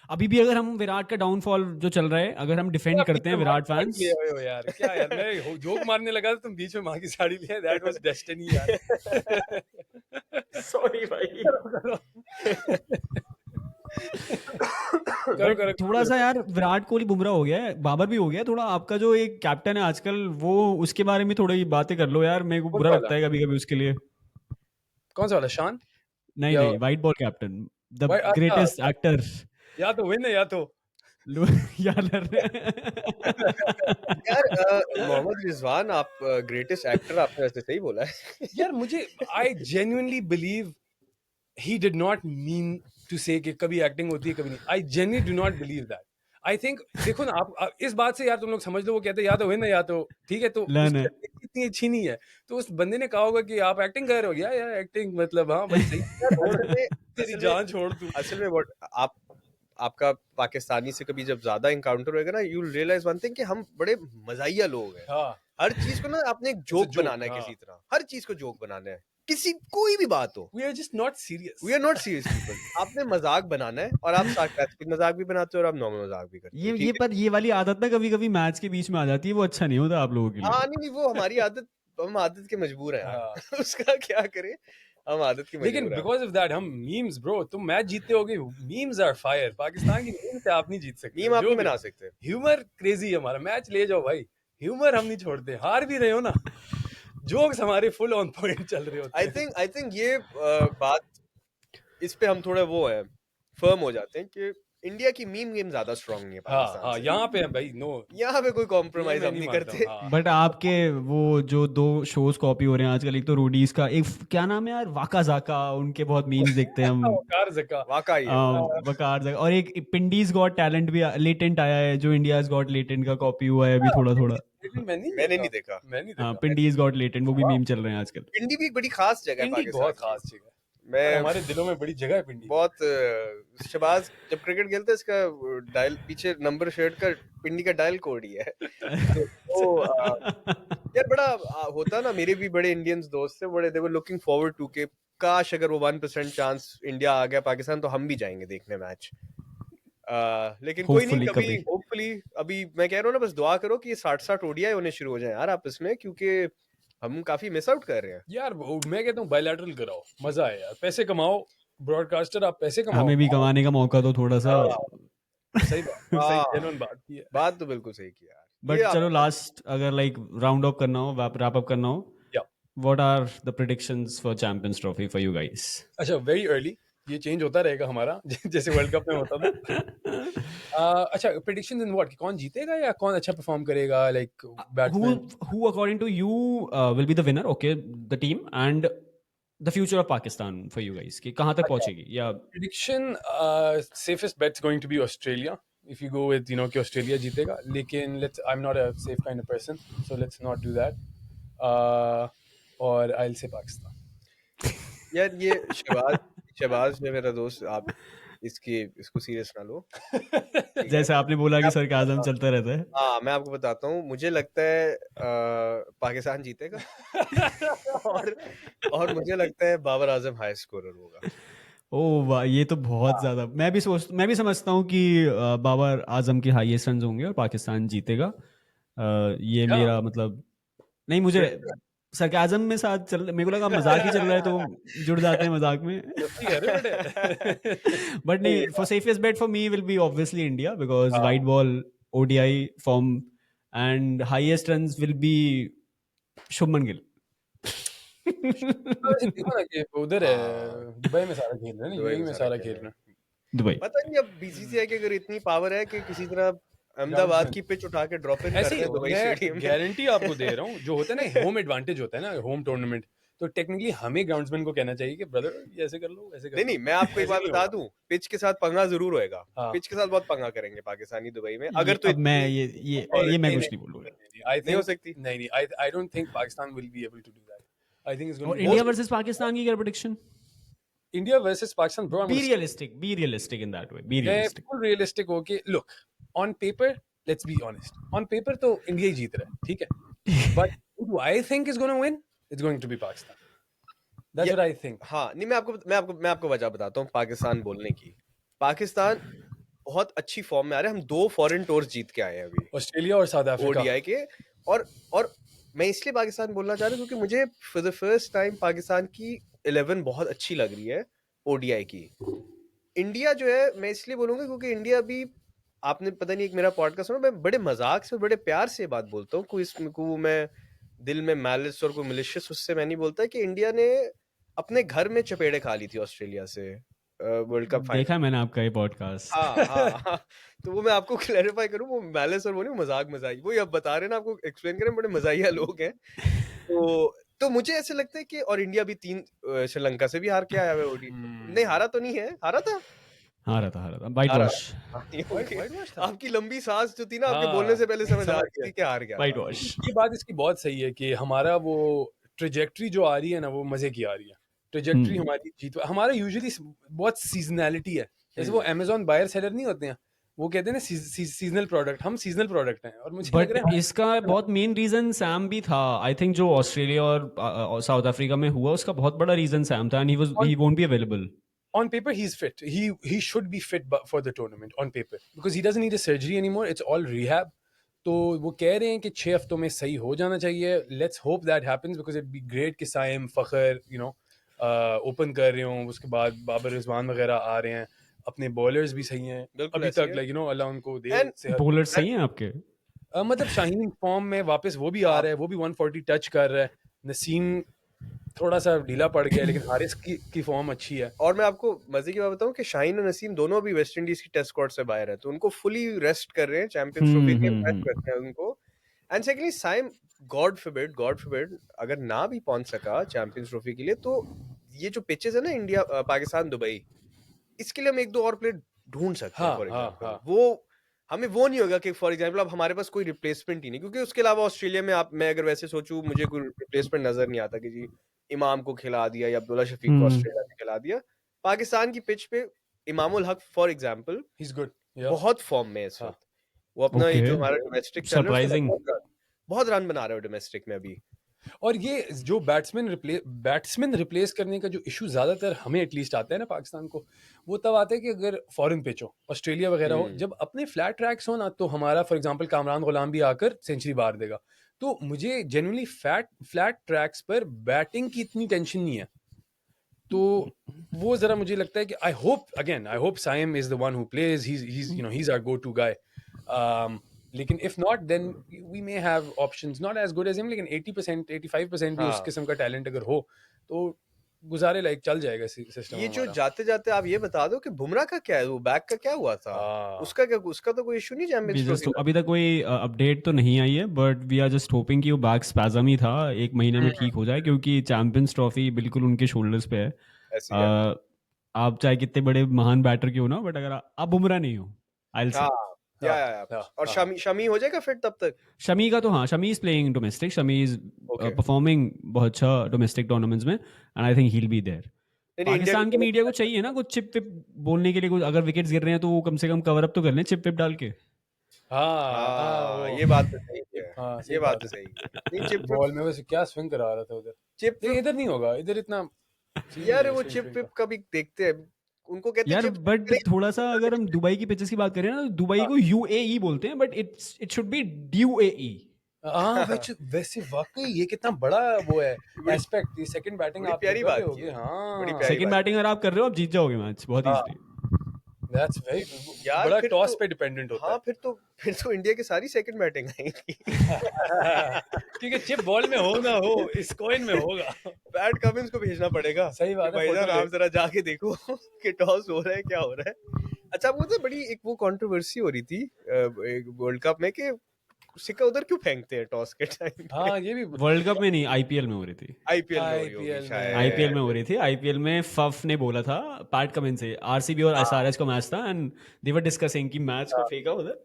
अभी भी अगर हम विराट का डाउनफॉल जो चल रहा है, अगर हम डिफेंड करते हैं विराट फैंस, यार क्या यार, मैं जोक मारने लगा था, तुम बीच में मां की साड़ी लिया. दैट वाज डेस्टिनी यार. सॉरी भाई. करो. थोड़ा सा यार विराट कोहली बुमराह हो गया है, बाबर भी हो गया थोड़ा. आपका जो एक कैप्टन है आजकल, वो उसके बारे में थोड़ी बातें कर लो यार. मेरे को बुरा लगता है कभी कभी उसके लिए. कौन सा वाला, शान? नहीं, white ball captain, the greatest actor. या तो विन है या तो यार मोहम्मद रिजवान, आप ग्रेटेस्ट एक्टर, आपने वैसे सही बोला है. यार मुझे, I genuinely believe he did not mean to say कि कभी एक्टिंग होती है कभी नहीं. I genuinely do not believe that. I think देखो ना, आप इस बात से यार तुम लोग समझ लो, वो कहते हैं या तो विन है या तो ठीक है, तो उसकी acting इतनी अच्छी नहीं है, तो उस बंदे ने कहा होगा कि आप एक्टिंग कर रहे हो. यार एक्टिंग मतलब हाँ भाई सही, तेरी जान छोड़ तू. असल में आपका पाकिस्तानी से कभी जब ज्यादा इनकाउंटर होएगा ना, यू रियलाइज वन थिंग कि हम बड़े मजाइया लोग हैं. हाँ, हर चीज को ना आपने एक जोक बनाना है, किसी तरह हर चीज को जोक बनाना है, किसी कोई भी बात हो. we are just not serious. We are not serious people. आपने मजाक बनाना है, और आप सार्कास्टिक मजाक भी बनाते हो और आप नॉर्मल मजाक भी करते हो. ये पर ये वाली आदत ना कभी कभी मैच के बीच में आ जाती है, वो अच्छा नहीं होता आप लोगों के लिए. हाँ नहीं, वो हमारी आदत, हम आदत के मजबूर हैं यार. उसका क्या करें, हम आदत के मजबूर हैं. लेकिन because of that हम memes bro, तुम मैच जीतते होगे, memes are fire. पाकिस्तान की मीम से आप नहीं जीत सकते. मीम आप नहीं बना सकते. ह्यूमर क्रेजी है हमारा. मैच ले जाओ भाई, ह्यूमर हम नहीं छोड़ते. हार भी रहे हो ना, जोक्स हमारे फुल ऑन पॉइंट चल रहे होते हैं. आई थिंक ये बात, इस पे हम थोड़ा वो है, फर्म हो जाते हैं कि इंडिया की मीम गेम ज्यादा स्ट्रांग नहीं है पाकिस्तान से. यहाँ पे है भाई, नो, यहाँ पे कोई कॉम्प्रोमाइज हम नहीं करते. बट आपके वो जो 2 शोज कॉपी हो रहे हैं आजकल, एक तो रोडीज का, एक क्या नाम है यार, वाका जाका, उनके बहुत मीम्स देखते हैं हम. वकार ज़का, वकार जाका, और एक पिंडीज गॉट टैलेंट भी लेटेंट आया है, जो इंडियाज गॉट लेटेंट का कॉपी हुआ है अभी थोड़ा. मैंने नहीं देखा. पिंडीज गॉट लेटेंट, वो भी मीम चल रहे हैं आजकल. पिंडी भी एक बड़ी खास जगह है, पिंडी बहुत खास जगह है. हमारे दिलों में बड़ी जगह है पिंडी. बहुत शहबाज जब क्रिकेट खेलता है, इसका डायल पीछे नंबर शर्ट का पिंडी का डायल कोड ही है. तो यार बड़ा होता ना, मेरे भी बड़े इंडियंस दोस्त थे, बड़े दे वर लुकिंग फॉरवर्ड टू के काश अगर वो 1% चांस इंडिया आ गया पाकिस्तान, तो हम भी जाएंगे देखने मैच. लेकिन कोई नहीं, कभी होपफुली. अभी मैं कह रहा हूँ ना, बस दुआ करो कि 60 ओडीआई होने शुरू हो जाए यार आपस में, क्योंकि हम काफी मिस आउट कर रहे हैं यार. मैं कहता हूँ बायलैटरल कराओ, मजा है यार, पैसे कमाओ ब्रॉडकास्टर आप पैसे कमाओ। हमें भी कमाने का मौका दो थोड़ा सा। सही बात, सही हाँ जेन्युइन बात की है। बात तो बिल्कुल सही की यार। ये बट चलो आपने लास्ट अगर लाइक राउंड अप करना हो, रैप अप करना हो, या what are the predictions for Champions Trophy for you guys? अच्छा, वेरी अर्ली, ये चेंज होता रहेगा हमारा जैसे वर्ल्ड कप में होता था। अच्छा, प्रेडिक्शंस इन व्हाट, कौन जीतेगा या कौन अच्छा परफॉर्म करेगा, like batsman? Who according to you will be the winner? Okay, the team and the future of Pakistan for you guys, कि कहाँ तक अच्छा, पहुंचेगी या prediction, safest bets going to be Australia, if you go with कि Australia जीतेगा, लेकिन let's, I am not a safe kind of person, so let's not do that, और आई विल से पाकिस्तान। यार ये शहबाज है मेरा दोस्त, आप इसको सीरियस ना लो, ठीक है? जैसे आपने बोला मैं कि आपको सरकाज़म बताता हूँ, चलता रहता है। हाँ मैं आपको बताता हूँ, मुझे लगता है पाकिस्तान जीतेगा और मुझे लगता है बाबर आजम हाई स्कोरर होगा। ओह वाह, ये तो बहुत ज्यादा, मैं भी समझता हूँ कि बाबर आजम के हाईएस्ट रन होंगे और पाकिस्तान जीतेगा। ये क्या मेरा मतलब नहीं, मुझे सरकाज़म में साथ चल, मेरे को लगा मजाक ही चल रहा है तो जुड़ जाते हैं मजाक में। दोस्ती कर रहे हो बेटे? बट नहीं, for safest bet for me will be obviously India because white ball ODI form and highest runs will be Shubman Gill. वैसे देखो ना कि उधर है, हाँ दुबई में सारा खेल रहे हैं ना, दुबई यूएई में में सारा सारा खेल खेल रहे रहे हैं। हैं। दुबई पता नहीं अब बीसीसीआई की अगर इतनी पावर है कि किसी तरह अहमदाबाद ग्राउंड्समैन की पिच उठा के ड्रॉप इन ऐसे कर ही दें दुबई मैं स्टेडियम में। गारंटी आपको दे रहा हूँ, जो होता है ना होम एडवांटेज होता है ना, होम टूर्नामेंट, तो टेक्निकली हमें ग्राउंड्समैन को कहना चाहिए कि ब्रदर ये ऐसे कर लो, ऐसे कर नहीं लो, नहीं मैं आपको एक ऐसे बात नहीं बता होगा। दूं, पिच के साथ पंगा जरूर होएगा, हाँ, पिच के साथ बहुत पंगा करेंगे पाकिस्तानी दुबई में, ये अगर तो अब मैं इतनी ये मैं नहीं कुछ नहीं नहीं बोलूंगा। आई नहीं हो थिंक, सकती। नहीं नहीं, I don't think Pakistan will be able to do that. I think it's going और to be India most, versus Pakistan की क्या prediction? India versus Pakistan, bro, I am be realistic in that way, be मैं realistic. बिल्कुल realistic हो के, look, on paper, let's be honest, on paper तो India ही जीत रहा है, ठीक है, but do I think is gonna win? It's going to be Pakistan, that's ये व्हाट आई थिंक। हाँ नहीं मैं आपको वजह बताता हूँ पाकिस्तान बोलने की। पाकिस्तान बहुत अच्छी फॉर्म में आ रहे हैं, हम 2 फॉरेन टूर्स जीत के आए हैं अभी ऑस्ट्रेलिया और साउथ अफ्रीका। ओडीआई के। और मैं इसलिए पाकिस्तान बोलना चाह रहा हूँ क्योंकि मुझे for the first time Pakistan की 11 बहुत अच्छी लग रही है ओडीआई की। इंडिया जो है मैं इसलिए बोलूंगा क्योंकि इंडिया अभी, आपने पता नहीं एक मेरा पॉडकास्ट सुना, मैं बड़े मजाक से बड़े प्यार से बात बोलता हूँ, कोई इसमें को मैं दिल में मैलिस और कोई मिलिशियस उससे मैं नहीं बोलता, कि इंडिया ने अपने घर में चपेड़े खा ली थी ऑस्ट्रेलिया से वर्ल्ड कप फाइनल। देखा मैंने आपका ये पॉडकास्ट। हाँ तो वो मैं आपको क्लैरिफाई करूं, वो मैलिस और वो नहीं, मजाक मजाक वही आप बता रहे हैं ना, आपको एक्सप्लेन करें, बड़े मजाकिया लोग हैं। तो मुझे ऐसे लगता है कि, और इंडिया भी 3 श्रीलंका से भी हार के आया है ओडी, नहीं हारा तो नहीं है, हारा था, हारा था वाइट हारा वॉश। हाँ, ये हो वाइट गया। वाइट वॉश था। आपकी लंबी सांस जो थी ना आपके बोलने हाँ, से पहले समझ आ समझ गई गया। थी कि हार गया वाइट था। वॉश। ये बात इसकी बहुत सही है कि हमारा वो ट्रेजेक्ट्री जो आ रही है ना, वो मजे की आ रही है। ट्रेजेक्ट्री हमारी जीत, हमारा यूजुअली बहुत सीजनैलिटी है, जैसे वो अमेजोन बायर सेलर नहीं होते हैं, वो कहते हैं ना सीजनल प्रोडक्ट, हम सीजनल प्रोडक्ट हैं, और मुझे लग बट रहा है इसका बहुत मेन रीजन सैम भी था। आई थिंक जो ऑस्ट्रेलिया और साउथ अफ्रीका में हुआ उसका बहुत बड़ा रीजन सैम था, and he won't be available. on paper he's fit, he should be fit for the tournament on paper, because he doesn't need a surgery anymore, it's all rehab. तो वो कह रहे हैं कि 6 हफ्तों में सही हो जाना चाहिए, let's hope that happens, because it be great कि साइम फखर ओपन कर रहे हों, उसके बाद बाबर रिजवान वगैरह आ रहे हैं, अपने बॉलर्स भी सही हैं बिल्कुल अभी ऐसी तक, है। अल्लाह उनको दे And- सेहत। बॉलर सही हैं आपके? मतलब शाहीन फॉर्म में वापस वो भी आ रहा है, वो भी 140 टच कर रहा है, नसीम थोड़ा सा ढीला पड़ गया, लेकिन हारिस की फॉर्म अच्छी है। और मैं आपको मजे की बात बताऊं कि शाहीन और नसीम दोनों अभी वेस्ट इंडीज की टेस्ट स्क्वाड से बाहर है, तो उनको फुली रेस्ट कर रहे हैं, चैंपियंस ट्रॉफी के मैच करते हैं उनको। And secondly Saim, God forbid अगर ना भी पहुंच सका चैंपियंस ट्रॉफी के लिए, तो ये जो पिचेस है ना इंडिया पाकिस्तान दुबई, इसके लिए हम 1-2 और प्लेयर ढूंढ सकते हैं। हाँ, फॉर हाँ, एग्जांपल हाँ। वो हमें वो नहीं होगा कि फॉर एग्जांपल अब हमारे पास कोई रिप्लेसमेंट ही नहीं, क्योंकि उसके अलावा ऑस्ट्रेलिया में मैं अगर वैसे सोचूं, मुझे कोई रिप्लेसमेंट नजर नहीं आता कि जी इमाम को खिला दिया या अब्दुल्ला शफीक को ऑस्ट्रेलिया ने खिला दिया। पाकिस्तान की पिच पे Imamul Haq for example he is good, बहुत फॉर्म में है इस हाँ। वक्त। वो अपना Okay. जो हमारा डोमेस्टिक चल रहा है उसमें सरप्राइजिंग। बहुत रन बना रहा है डोमेस्टिक में अभी। और ये जो बैट्समैन रिप्लेस करने का जो इशू ज्यादातर हमें एटलीस्ट आता है ना पाकिस्तान को, वो तब आता है कि अगर फॉरेन पिच हो, ऑस्ट्रेलिया वगैरह हो, जब अपने फ्लैट ट्रैक्स हो ना, तो हमारा फॉर एग्जांपल कामरान गुलाम भी आकर सेंचुरी मार देगा। तो मुझे जेन्युइनली फ्लैट ट्रैक्स पर बैटिंग की इतनी टेंशन नहीं है, तो वो जरा मुझे लगता है कि I hope Saim is the one who plays, he's our go to guy. लेकिन if not then we may have options not as good as him, लेकिन 80% 85% भी उस हाँ किस्म का टैलेंट अगर हो तो गुजारे लायक चल जाएगा सिस्टम ये जो हमारा. जाते जाते आप ये बता दो कि बुमराह का क्या है, वो बैक का क्या हुआ था, हाँ उसका तो कोई इशू नहीं चैंपियंस We just ट्रॉफी में. अभी तक कोई अपडेट तो नहीं आई है, but we are just hoping कि वो बैक स्पैज़म ही था, एक महीने में ठीक हो जाए, क्योंकि चैंपियंस ट्रॉफी बिल्कुल उनके शोल्डर्स पे है. ऐसी है. आप चाहे कितने बड़े महान बैटर क्यों ना, बट अगर आप बुमराह नहीं हो, आई से. हाँ हाँ या और हाँ शमी हो जाएगा फिट तब तक. शमी का तो हाँ, Shami is playing domestic, Shami is okay performing बहुत अच्छा डोमेस्टिक टूर्नामेंट्स में, and I think he will be there. नहीं इंडिया पाकिस्तान की मीडिया को चाहिए ना कुछ चिप विप बोलने के लिए, कुछ अगर विकेट्स गिर रहे हैं तो वो कम से कम कवर अप तो कर लें चिप विप डाल के. हाँ ये बात तो सही है. हाँ ये बात तो सही है. नहीं चिप बॉल में वैसे क्या स्विंग करा रहा था उधर. चिप लेकिन इधर नहीं होगा, इधर इतना यार वो चिप विप कभी देखते हैं, उनको कहते हैं यार चिप. बट थोड़ा सा अगर हम दुबई की पिचेस की बात करें ना, तो दुबई को यूएई बोलते हैं, बट इट शुड बी ड्यूएई. हाँ वैसे वाकई ये कितना बड़ा वो है एस्पेक्ट. ये सेकंड बैटिंग बड़ी आप प्यारी कर रहे बात होगे. की है. हाँ बड़ी प्यारी सेकंड बात. बैटिंग अगर आप कर रहे हो, आप जीत जाओगे मैच बहुत हाँ. इजीली. दैट्स वेरी यार बड़ा फिर टॉस तो- पे डिपेंडेंट होता हाँ फिर तो इंडिया की सारी सेकंड बैटिंग आएगी. है. क्योंकि चिप बॉल में हो ना हो, इस कॉइन में होगा. पैट कमिंस को भेजना पड़ेगा. सही बात है, भाई फोटो जान ले. आप जरा जाके देखो कि टॉस हो रहा है क्या हो रहा है. अच्छा वो तो बड़ी एक वो कंट्रोवर्सी हो रही थी वर्ल्ड कप में कि सिक्का उधर क्यों फेंकते हैं टॉस के टाइम. हाँ ये भी वर्ल्ड कप में नहीं, आईपीएल में हो रही थी. आईपीएल में हो रही होगी IPL में. शायद. आईपीएल में हो रही थी. आईपीएल में फफ ने बोला था पैट कमिंस से, आरसीबी और एसआरएच का मैच था, एंड दे वर डिस्कसिंग कि मैच को फेंका उधर.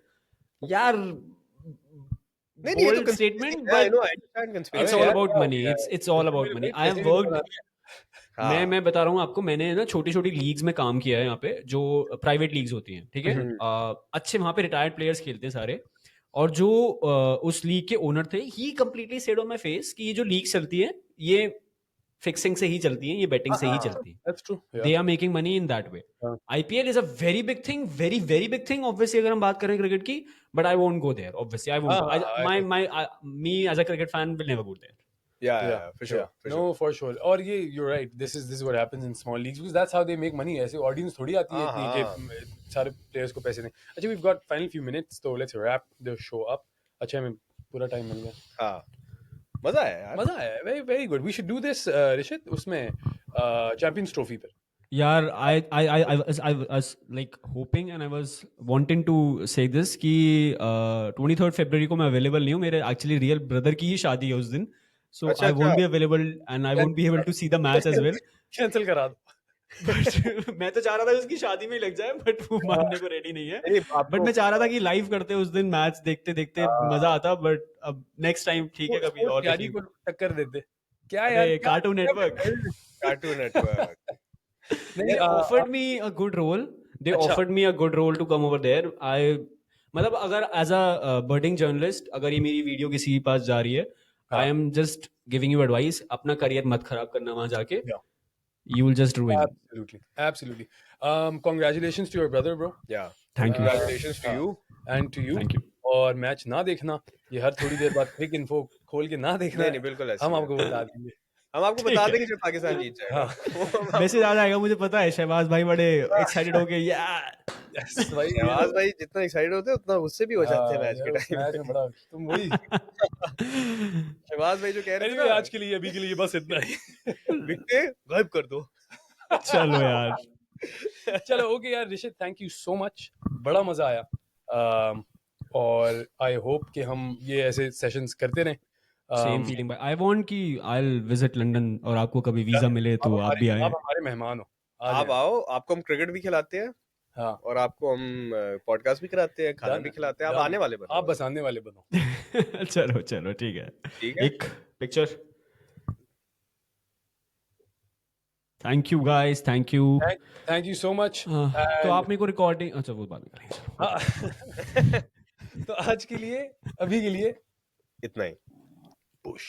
यार नहीं ये तो bold statement, conspiracy है, I but know, I understand conspiracy. it's all about money. It's all about money. I have worked. हाँ. मैं बता रहा हूँ आपको, मैंने ना छोटी छोटी लीग्स में काम किया है यहाँ पे, जो प्राइवेट लीग्स होती हैं, ठीक है. अच्छे वहाँ पे रिटायर्ड प्लेयर्स खेलते हैं सारे, और जो उस लीग के ओनर थे, he completely said on my face कि ये जो लीग चलती है ये फिक्सिंग से ही चलती है, ये बेटिंग से ही चलती है. That's true. Yeah. They are making money in that way. हाँ. IPL is a very big thing, very very big thing obviously अगर हम बात करें क्रिकेट की, but I won't go there. Obviously I won't. Me as a cricket fan will never go there. Yeah, for sure. No, for sure. और ये you're right. This is what happens in small leagues because that's how they make money. ऐसे audience थोड़ी आती है इतनी कि सारे players को पैसे दें. अच्छा, we've got final few minutes, so let's wrap the show up. अच्छा, हमें पूरा टाइम मिल गया. हाँ मजा आया यार. मजा आया. Very very good. We should do this, Rishit, उसमें Champions Trophy पर. यार I was like hoping and I was wanting to say this कि 23rd February को मैं available नहीं हूँ. मेरे actually real brother की ही शादी है उस दिन, so अच्छा, I won't अच्छा. be available and I won't be able to see the match as well. Cancel करा दो. But मैं तो चाह रहा था उसकी शादी में ही लग जाए, बट वो मानने को रेडी नहीं है. नहीं, बट मैं चाह रहा था कि लाइव करते उस दिन मैच, देखते देखते मजा आता. बट अब नेक्स्ट टाइम ठीक है, कभी और गाड़ी को टक्कर देते. क्या यार? अरे cartoon network. Cartoon Network. They offered me a good role. They offered me a good role to come over there. मतलब अगर एज अ बर्डिंग जर्नलिस्ट अगर ये मेरी वीडियो किसी के पास जा रही है, I am just giving you advice, अपना करियर मत खराब करना वहां जाके. You will just ruin it. Absolutely. Congratulations to your brother, bro. Yeah. Thank you. Congratulations to you. And to you. Thank you. और मैच ना देखना, ये हर थोड़ी देर बाद क्विक इन्फो खोल के ना देखना. नहीं बिल्कुल ऐसे हम ही आपको बता देंगे. हम आपको बता देंगे जब पाकिस्तान जीत जाएगा. मैसेज आ जाएगा, मुझे पता है. शहबाज भाई बड़े एक्साइटेड हो गए. शहबाज भाई जितना एक्साइटेड होते हैं उतना उससे भी हो जाते हैं मैच के टाइम. मैच में बड़ा तुम वही. शहबाज भाई जो कह रहे थे आज के लिए, अभी के लिए बस इतना ही. विकेट गायब कर दो. चलो यार. चलो ओके यार Rishit, thank you so much. बड़ा मजा आया. और आई होप कि हम ये ऐसे सेशंस करते रहें. सेम फीलिंग भाई. आई वांट कि आई विल विजिट लंदन, और आपको कभी वीजा मिले तो आप भी आए. आप हमारे मेहमान हो. आप आओ, आपको हम क्रिकेट भी खिलाते हैं. हाँ. और आपको हम पॉडकास्ट भी कराते हैं, खाना भी खिलाते हैं. आप आने वाले बनो. आप बस आने वाले बनो. चलो चलो ठीक है. एक picture. Thank you guys, thank you. Thank you so much. तो आप मेरे को रिकॉर्डिंग, अच्छा वो बाद में करेंगे. तो आज के लिए, अभी के लिए इतना ही. पुश.